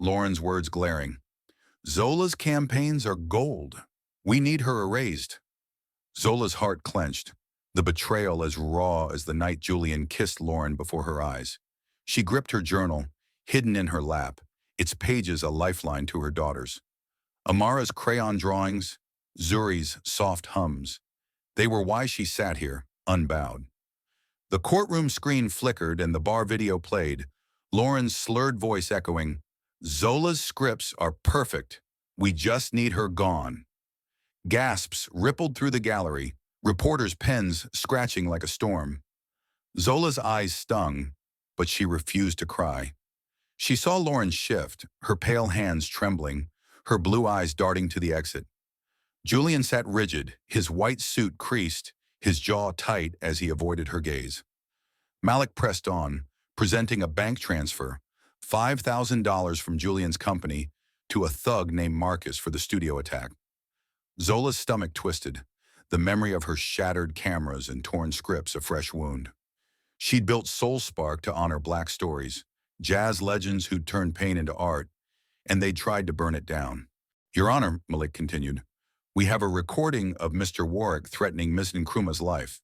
Lauren's words glaring. Zola's campaigns are gold. We need her erased. Zola's heart clenched, the betrayal as raw as the night Julian kissed Lauren before her eyes. She gripped her journal, hidden in her lap, its pages a lifeline to her daughters. Amara's crayon drawings, Zuri's soft hums. They were why she sat here, unbowed. The courtroom screen flickered and the bar video played, Lauren's slurred voice echoing, Zola's scripts are perfect. We just need her gone. Gasps rippled through the gallery, reporters' pens scratching like a storm. Zola's eyes stung, but she refused to cry. She saw Lauren shift, her pale hands trembling, her blue eyes darting to the exit. Julian sat rigid, his white suit creased, his jaw tight as he avoided her gaze. Malik pressed on, presenting a bank transfer, $5,000 from Julian's company to a thug named Marcus for the studio attack. Zola's stomach twisted, the memory of her shattered cameras and torn scripts a fresh wound. She'd built SoulSpark to honor black stories, jazz legends who'd turned pain into art, and they'd tried to burn it down. Your Honor, Malik continued, we have a recording of Mr. Warwick threatening Ms. Nkrumah's life.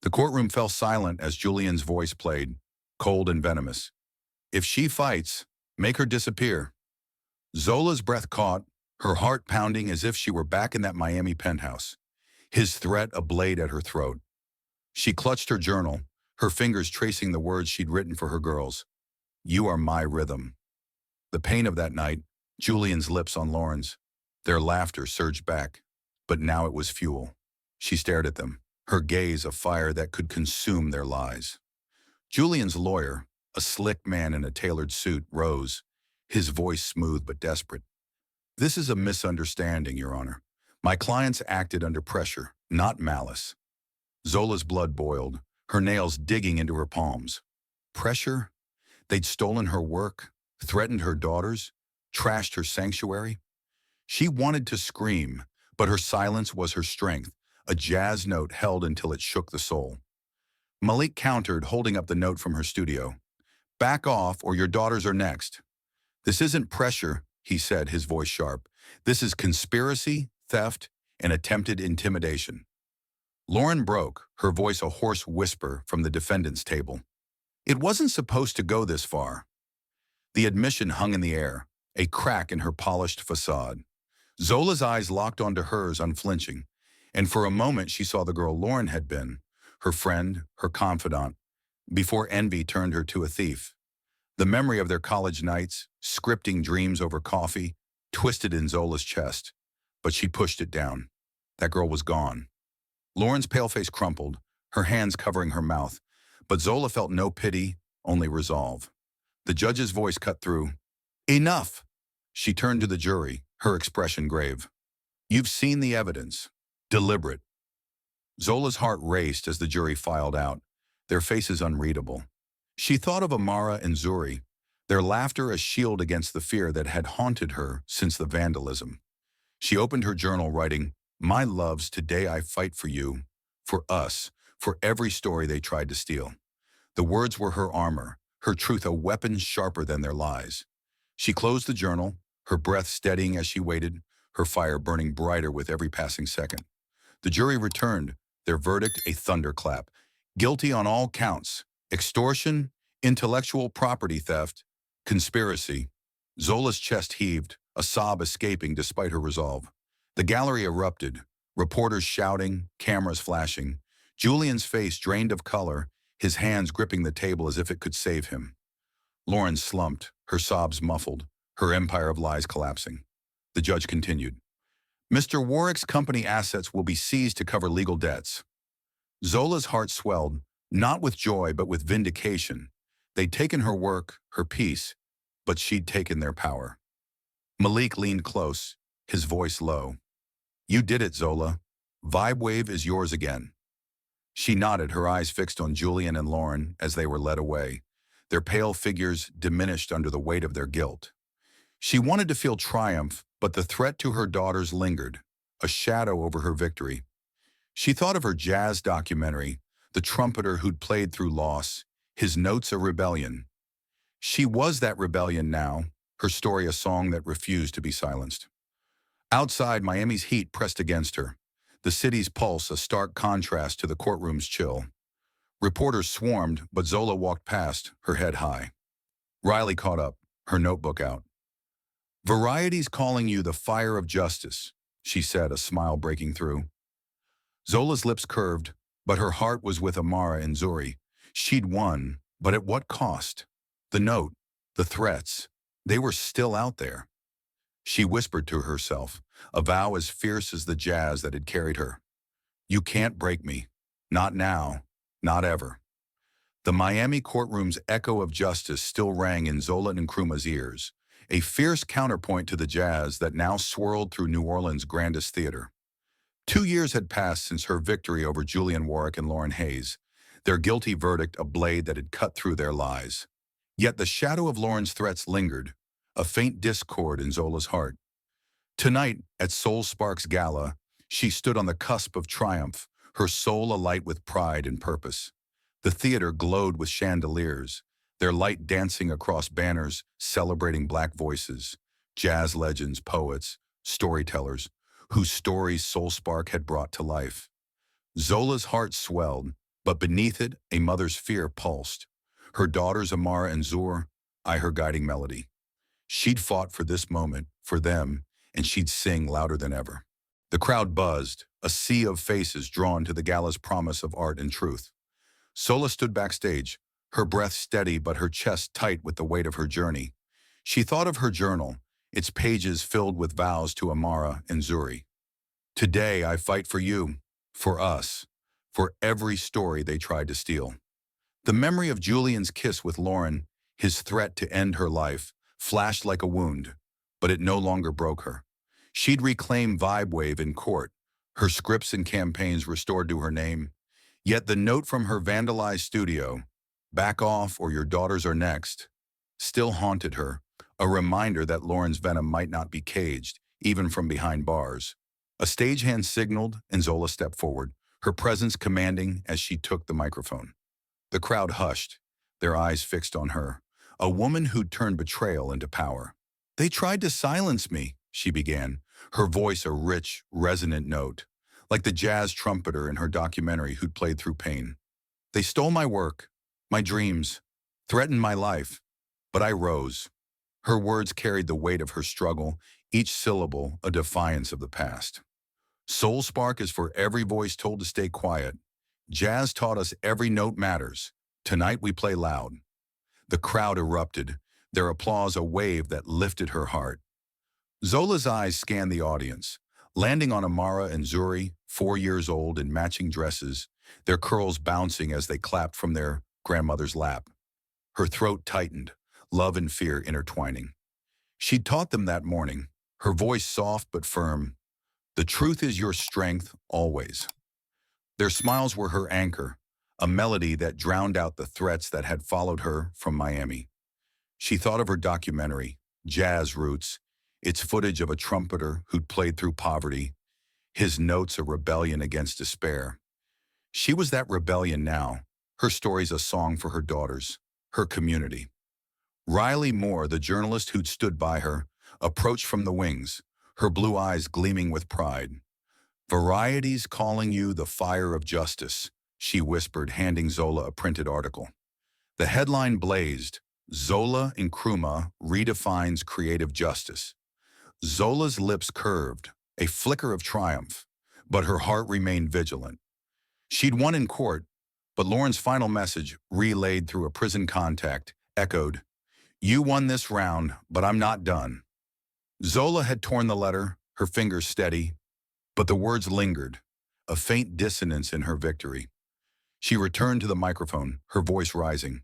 The courtroom fell silent as Julian's voice played, cold and venomous. If she fights, make her disappear. Zola's breath caught, her heart pounding as if she were back in that Miami penthouse, his threat a blade at her throat. She clutched her journal, her fingers tracing the words she'd written for her girls. You are my rhythm. The pain of that night, Julian's lips on Lauren's. Their laughter surged back, but now it was fuel. She stared at them, her gaze a fire that could consume their lies. Julian's lawyer, a slick man in a tailored suit, rose, his voice smooth but desperate. This is a misunderstanding, Your Honor. My clients acted under pressure, not malice. Zola's blood boiled, her nails digging into her palms. Pressure? They'd stolen her work, threatened her daughters, trashed her sanctuary. She wanted to scream, but her silence was her strength, a jazz note held until it shook the soul. Malik countered, holding up the note from her studio. Back off or your daughters are next. This isn't pressure, he said, his voice sharp. This is conspiracy, theft, and attempted intimidation. Lauren broke, her voice a hoarse whisper from the defendant's table. It wasn't supposed to go this far. The admission hung in the air, a crack in her polished facade. Zola's eyes locked onto hers unflinching, and for a moment she saw the girl Lauren had been, her friend, her confidant, before envy turned her to a thief. The memory of their college nights, scripting dreams over coffee, twisted in Zola's chest, but she pushed it down. That girl was gone. Lauren's pale face crumpled, her hands covering her mouth, but Zola felt no pity, only resolve. The judge's voice cut through. Enough! She turned to the jury, her expression grave. You've seen the evidence. Deliberate. Zola's heart raced as the jury filed out, their faces unreadable. She thought of Amara and Zuri, their laughter a shield against the fear that had haunted her since the vandalism. She opened her journal writing, My loves, today I fight for you, for us, for every story they tried to steal. The words were her armor, her truth a weapon sharper than their lies. She closed the journal, her breath steadying as she waited, her fire burning brighter with every passing second. The jury returned, their verdict a thunderclap. Guilty on all counts, extortion, intellectual property theft, conspiracy. Zola's chest heaved, a sob escaping despite her resolve. The gallery erupted, reporters shouting, cameras flashing. Julian's face drained of color, his hands gripping the table as if it could save him. Lauren slumped, her sobs muffled, her empire of lies collapsing. The judge continued. Mr. Warwick's company assets will be seized to cover legal debts. Zola's heart swelled, not with joy but with vindication. They'd taken her work, her peace, but she'd taken their power. Malik leaned close, his voice low. You did it, Zola. VibeWave is yours again. She nodded, her eyes fixed on Julian and Lauren as they were led away, their pale figures diminished under the weight of their guilt. She wanted to feel triumph, but the threat to her daughters lingered, a shadow over her victory. She thought of her jazz documentary, the trumpeter who'd played through loss, his notes a rebellion. She was that rebellion now, her story a song that refused to be silenced. Outside, Miami's heat pressed against her, the city's pulse a stark contrast to the courtroom's chill. Reporters swarmed, but Zola walked past, her head high. Riley caught up, her notebook out. "Variety's calling you the fire of justice," she said, a smile breaking through. Zola's lips curved, but her heart was with Amara and Zuri. She'd won, but at what cost? The note, the threats, they were still out there. She whispered to herself, a vow as fierce as the jazz that had carried her. "You can't break me. Not now. Not ever." The Miami courtroom's echo of justice still rang in Zola Nkrumah's ears, a fierce counterpoint to the jazz that now swirled through New Orleans' grandest theater. 2 years had passed since her victory over Julian Warwick and Lauren Hayes, their guilty verdict a blade that had cut through their lies. Yet the shadow of Lauren's threats lingered, a faint discord in Zola's heart. Tonight, at SoulSpark's gala, she stood on the cusp of triumph, her soul alight with pride and purpose. The theater glowed with chandeliers, their light dancing across banners celebrating Black voices, jazz legends, poets, storytellers, whose stories SoulSpark had brought to life. Zola's heart swelled, but beneath it, a mother's fear pulsed. Her daughters Amara and Zur, her guiding melody. She'd fought for this moment, for them, and she'd sing louder than ever. The crowd buzzed, a sea of faces drawn to the gala's promise of art and truth. Zola stood backstage, her breath steady but her chest tight with the weight of her journey. She thought of her journal, its pages filled with vows to Amara and Zuri. "Today I fight for you, for us, for every story they tried to steal." The memory of Julian's kiss with Lauren, his threat to end her life, flashed like a wound, but it no longer broke her. She'd reclaim VibeWave in court, her scripts and campaigns restored to her name. Yet the note from her vandalized studio, "Back off or your daughters are next," still haunted her, a reminder that Lauren's venom might not be caged, even from behind bars. A stagehand signaled and Zola stepped forward, her presence commanding as she took the microphone. The crowd hushed, their eyes fixed on her, a woman who'd turned betrayal into power. "They tried to silence me," she began, her voice a rich, resonant note, like the jazz trumpeter in her documentary who'd played through pain. "They stole my work, my dreams, threatened my life, but I rose." Her words carried the weight of her struggle, each syllable a defiance of the past. SoulSpark is for every voice told to stay quiet. Jazz taught us every note matters. Tonight we play loud. The crowd erupted, their applause a wave that lifted her heart. Zola's eyes scanned the audience, landing on Amara and Zuri, 4 years old in matching dresses, their curls bouncing as they clapped from their grandmother's lap. Her throat tightened, love and fear intertwining. She'd taught them that morning, her voice soft but firm. "The truth is your strength, always." Their smiles were her anchor, a melody that drowned out the threats that had followed her from Miami. She thought of her documentary, Jazz Roots, its footage of a trumpeter who'd played through poverty, his notes a rebellion against despair. She was that rebellion now, her stories a song for her daughters, her community. Riley Moore, the journalist who'd stood by her, approached from the wings, her blue eyes gleaming with pride. "Variety's calling you the fire of justice," she whispered, handing Zola a printed article. The headline blazed, "Zola Nkrumah redefines creative justice." Zola's lips curved, a flicker of triumph, but her heart remained vigilant. She'd won in court, but Lauren's final message, relayed through a prison contact, echoed, "You won this round, but I'm not done." Zola had torn the letter, her fingers steady, but the words lingered, a faint dissonance in her victory. She returned to the microphone, her voice rising.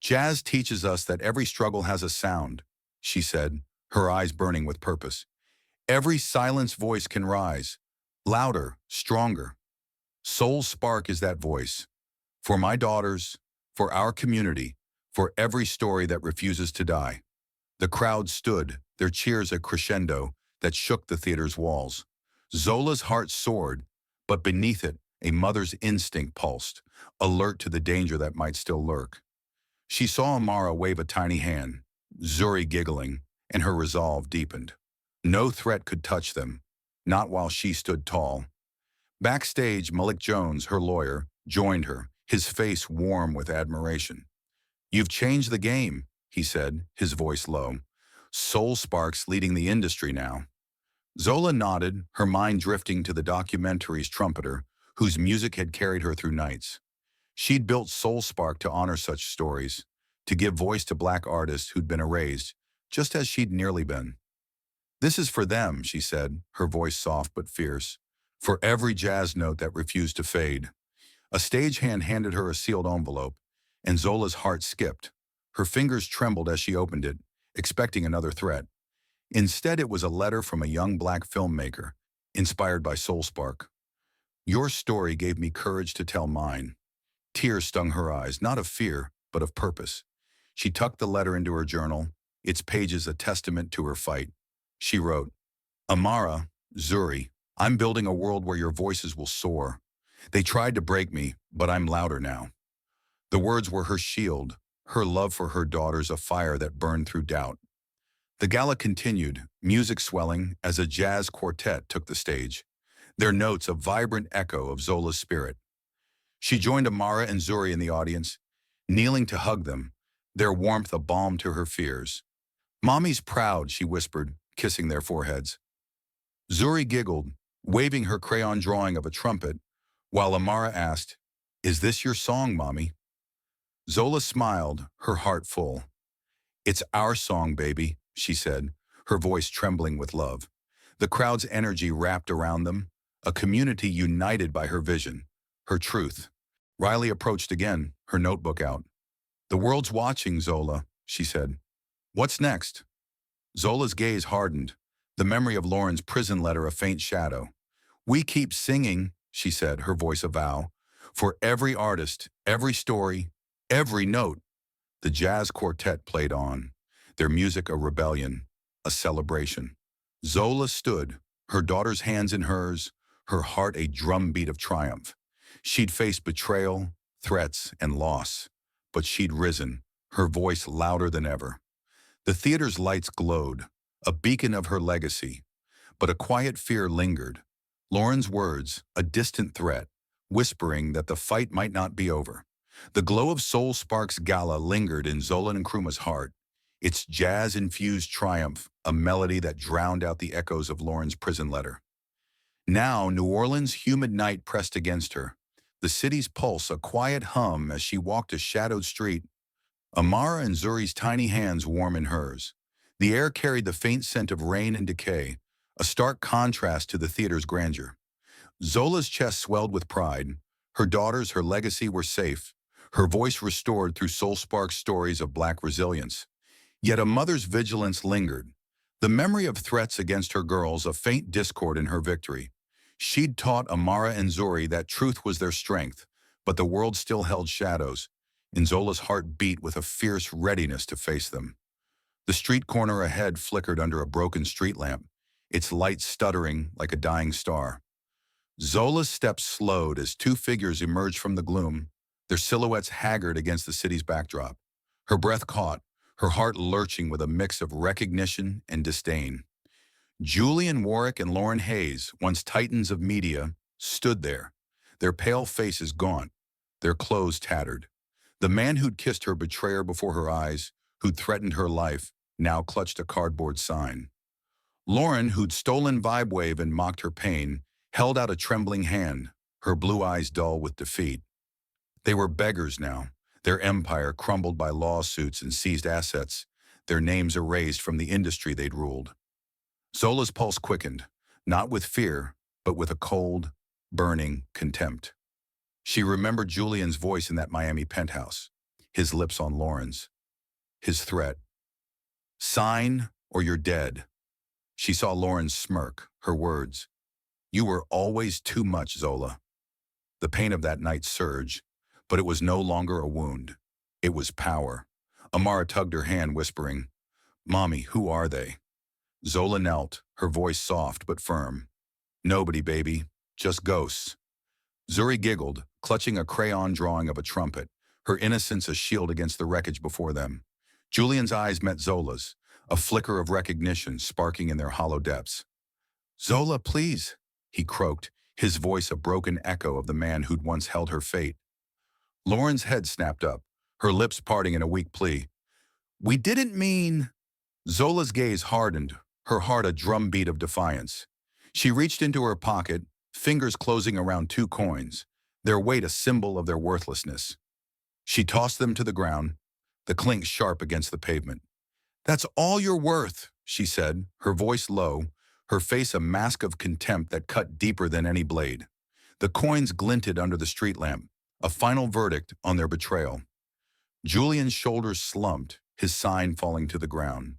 "Jazz teaches us that every struggle has a sound," she said, her eyes burning with purpose. "Every silenced voice can rise, louder, stronger. SoulSpark is that voice. For my daughters, for our community, for every story that refuses to die. The crowd stood, their cheers a crescendo that shook the theater's walls. Zola's heart soared, but beneath it, a mother's instinct pulsed, alert to the danger that might still lurk. She saw Amara wave a tiny hand, Zuri giggling, and her resolve deepened. No threat could touch them, not while she stood tall. Backstage, Malik Jones, her lawyer, joined her, his face warm with admiration. "You've changed the game," he said, his voice low. "SoulSpark's leading the industry now." Zola nodded, her mind drifting to the documentary's trumpeter, whose music had carried her through nights. She'd built SoulSpark to honor such stories, to give voice to Black artists who'd been erased, just as she'd nearly been. "This is for them," she said, her voice soft but fierce, "for every jazz note that refused to fade." A stagehand handed her a sealed envelope, and Zola's heart skipped. Her fingers trembled as she opened it, expecting another threat. Instead, it was a letter from a young Black filmmaker, inspired by SoulSpark. "Your story gave me courage to tell mine." Tears stung her eyes, not of fear, but of purpose. She tucked the letter into her journal, its pages a testament to her fight. She wrote, "Amara, Zuri, I'm building a world where your voices will soar. They tried to break me, but I'm louder now." The words were her shield, her love for her daughters a fire that burned through doubt. The gala continued, music swelling as a jazz quartet took the stage, their notes a vibrant echo of Zola's spirit. She joined Amara and Zuri in the audience, kneeling to hug them, their warmth a balm to her fears. "Mommy's proud," she whispered, kissing their foreheads. Zuri giggled, waving her crayon drawing of a trumpet, while Amara asked, "Is this your song, Mommy?" Zola smiled, her heart full. "It's our song, baby," she said, her voice trembling with love. The crowd's energy wrapped around them, a community united by her vision, her truth. Riley approached again, her notebook out. "The world's watching, Zola," she said. "What's next?" Zola's gaze hardened, the memory of Lauren's prison letter a faint shadow. "We keep singing," she said, her voice a vow, "for every artist, every story, every note." The jazz quartet played on, their music a rebellion, a celebration. Zola stood, her daughter's hands in hers, her heart a drumbeat of triumph. She'd faced betrayal, threats, and loss, but she'd risen, her voice louder than ever. The theater's lights glowed, a beacon of her legacy, but a quiet fear lingered. Lauren's words, a distant threat, whispering that the fight might not be over. The glow of SoulSpark's gala lingered in Zola Nkrumah's heart, its jazz-infused triumph, a melody that drowned out the echoes of Lauren's prison letter. Now, New Orleans' humid night pressed against her, the city's pulse a quiet hum as she walked a shadowed street, Amara and Zuri's tiny hands warm in hers. The air carried the faint scent of rain and decay, a stark contrast to the theater's grandeur. Zola's chest swelled with pride. Her daughters, her legacy were safe, her voice restored through SoulSpark's stories of Black resilience. Yet a mother's vigilance lingered, the memory of threats against her girls a faint discord in her victory. She'd taught Amara and Zuri that truth was their strength, but the world still held shadows, and Zola's heart beat with a fierce readiness to face them. The street corner ahead flickered under a broken street lamp, its light stuttering like a dying star. Zola's steps slowed as two figures emerged from the gloom, their silhouettes haggard against the city's backdrop. Her breath caught, her heart lurching with a mix of recognition and disdain. Julian Warwick and Lauren Hayes, once titans of media, stood there, their pale faces gaunt, their clothes tattered. The man who'd kissed her betrayer before her eyes, who'd threatened her life, now clutched a cardboard sign. Lauren, who'd stolen VibeWave and mocked her pain, held out a trembling hand, her blue eyes dull with defeat. They were beggars now, their empire crumbled by lawsuits and seized assets, their names erased from the industry they'd ruled. Zola's pulse quickened, not with fear, but with a cold, burning contempt. She remembered Julian's voice in that Miami penthouse, his lips on Lauren's, his threat. "Sign or you're dead." She saw Lauren smirk, her words, "You were always too much, Zola." The pain of that night surged, but it was no longer a wound. It was power. Amara tugged her hand, whispering, "Mommy, who are they?" Zola knelt, her voice soft but firm. "Nobody, baby. Just ghosts." Zuri giggled, clutching a crayon drawing of a trumpet, her innocence a shield against the wreckage before them. Julian's eyes met Zola's, a flicker of recognition sparking in their hollow depths. "Zola, please," he croaked, his voice a broken echo of the man who'd once held her fate. Lauren's head snapped up, her lips parting in a weak plea. "We didn't mean—" Zola's gaze hardened, her heart a drumbeat of defiance. She reached into her pocket, fingers closing around 2 coins, their weight a symbol of their worthlessness. She tossed them to the ground, the clink sharp against the pavement. "That's all you're worth," she said, her voice low, her face a mask of contempt that cut deeper than any blade. The coins glinted under the street lamp, a final verdict on their betrayal. Julian's shoulders slumped, his sign falling to the ground.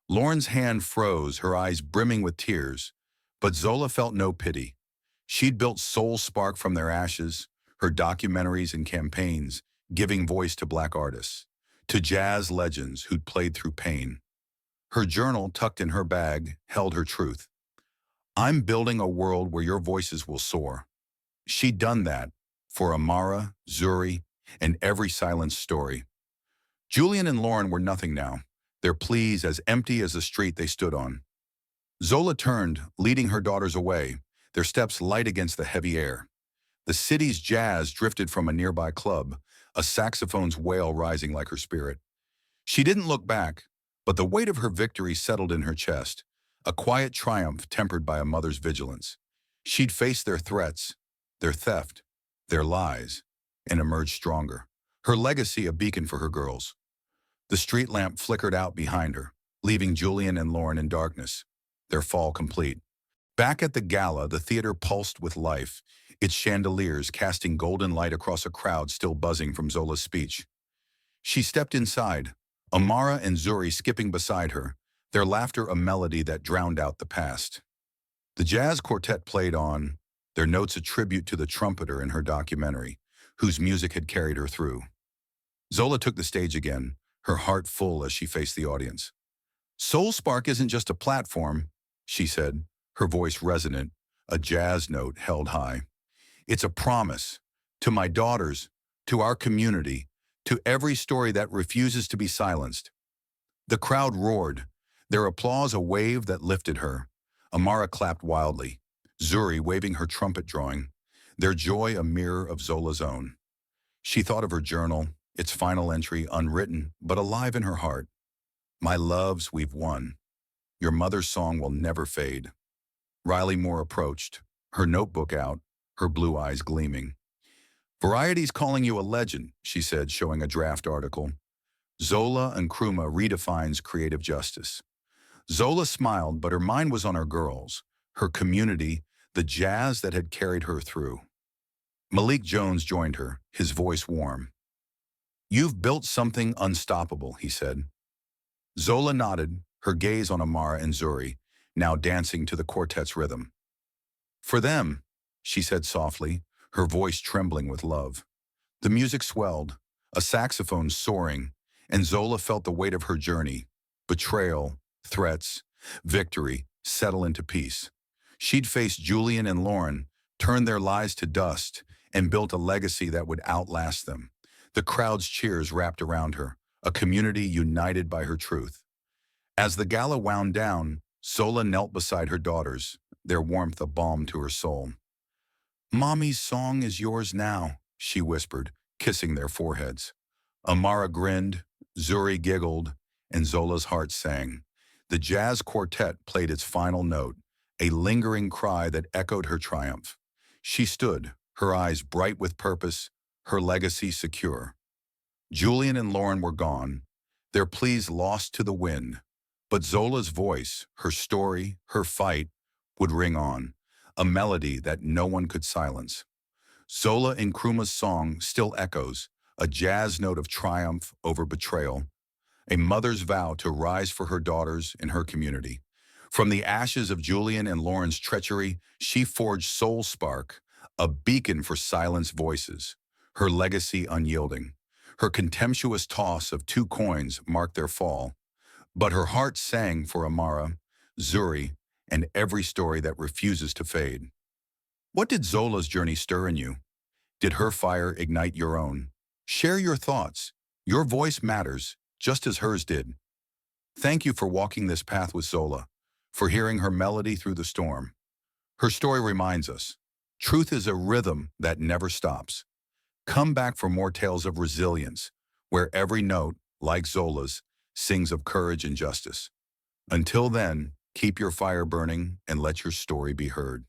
Lauren's hand froze, her eyes brimming with tears, but Zola felt no pity. She'd built SoulSpark from their ashes, her documentaries and campaigns, giving voice to Black artists, to jazz legends who'd played through pain. Her journal, tucked in her bag, held her truth. "I'm building a world where your voices will soar." She'd done that for Amara, Zuri, and every silenced story. Julian and Lauren were nothing now, their pleas as empty as the street they stood on. Zola turned, leading her daughters away, their steps light against the heavy air. The city's jazz drifted from a nearby club, a saxophone's wail rising like her spirit. She didn't look back, but the weight of her victory settled in her chest, a quiet triumph tempered by a mother's vigilance. She'd faced their threats, their theft, their lies, and emerged stronger, her legacy a beacon for her girls. The street lamp flickered out behind her, leaving Julian and Lauren in darkness, their fall complete. Back at the gala, the theater pulsed with life, its chandeliers casting golden light across a crowd still buzzing from Zola's speech. She stepped inside, Amara and Zuri skipping beside her, their laughter a melody that drowned out the past. The jazz quartet played on, their notes a tribute to the trumpeter in her documentary, whose music had carried her through. Zola took the stage again, her heart full as she faced the audience. "SoulSpark isn't just a platform," she said, her voice resonant, a jazz note held high. "It's a promise, to my daughters, to our community, to every story that refuses to be silenced." The crowd roared, their applause a wave that lifted her. Amara clapped wildly, Zuri waving her trumpet drawing, their joy a mirror of Zola's own. She thought of her journal, its final entry unwritten but alive in her heart. "My loves, we've won. Your mother's song will never fade." Riley Moore approached, her notebook out, her blue eyes gleaming. "Variety's calling you a legend," she said, showing a draft article. "Zola Nkrumah redefines creative justice." Zola smiled, but her mind was on her girls, her community, the jazz that had carried her through. Malik Jones joined her, his voice warm. "You've built something unstoppable," he said. Zola nodded, her gaze on Amara and Zuri, now dancing to the quartet's rhythm. "For them," she said softly, her voice trembling with love. The music swelled, a saxophone soaring, and Zola felt the weight of her journey, betrayal, threats, victory, settle into peace. She'd faced Julian and Lauren, turned their lives to dust, and built a legacy that would outlast them. The crowd's cheers wrapped around her, a community united by her truth. As the gala wound down, Zola knelt beside her daughters, their warmth a balm to her soul. "Mommy's song is yours now," she whispered, kissing their foreheads. Amara grinned, Zuri giggled, and Zola's heart sang. The jazz quartet played its final note, a lingering cry that echoed her triumph. She stood, her eyes bright with purpose, her legacy secure. Julian and Lauren were gone, their pleas lost to the wind. But Zola's voice, her story, her fight, would ring on, a melody that no one could silence. Zola Nkrumah's song still echoes, a jazz note of triumph over betrayal, a mother's vow to rise for her daughters and her community. From the ashes of Julian and Lauren's treachery, she forged SoulSpark, a beacon for silenced voices, her legacy unyielding. Her contemptuous toss of 2 coins marked their fall, but her heart sang for Amara, Zuri, and every story that refuses to fade. What did Zola's journey stir in you? Did her fire ignite your own? Share your thoughts. Your voice matters, just as hers did. Thank you for walking this path with Zola, for hearing her melody through the storm. Her story reminds us, truth is a rhythm that never stops. Come back for more tales of resilience, where every note, like Zola's, sings of courage and justice. Until then, keep your fire burning and let your story be heard.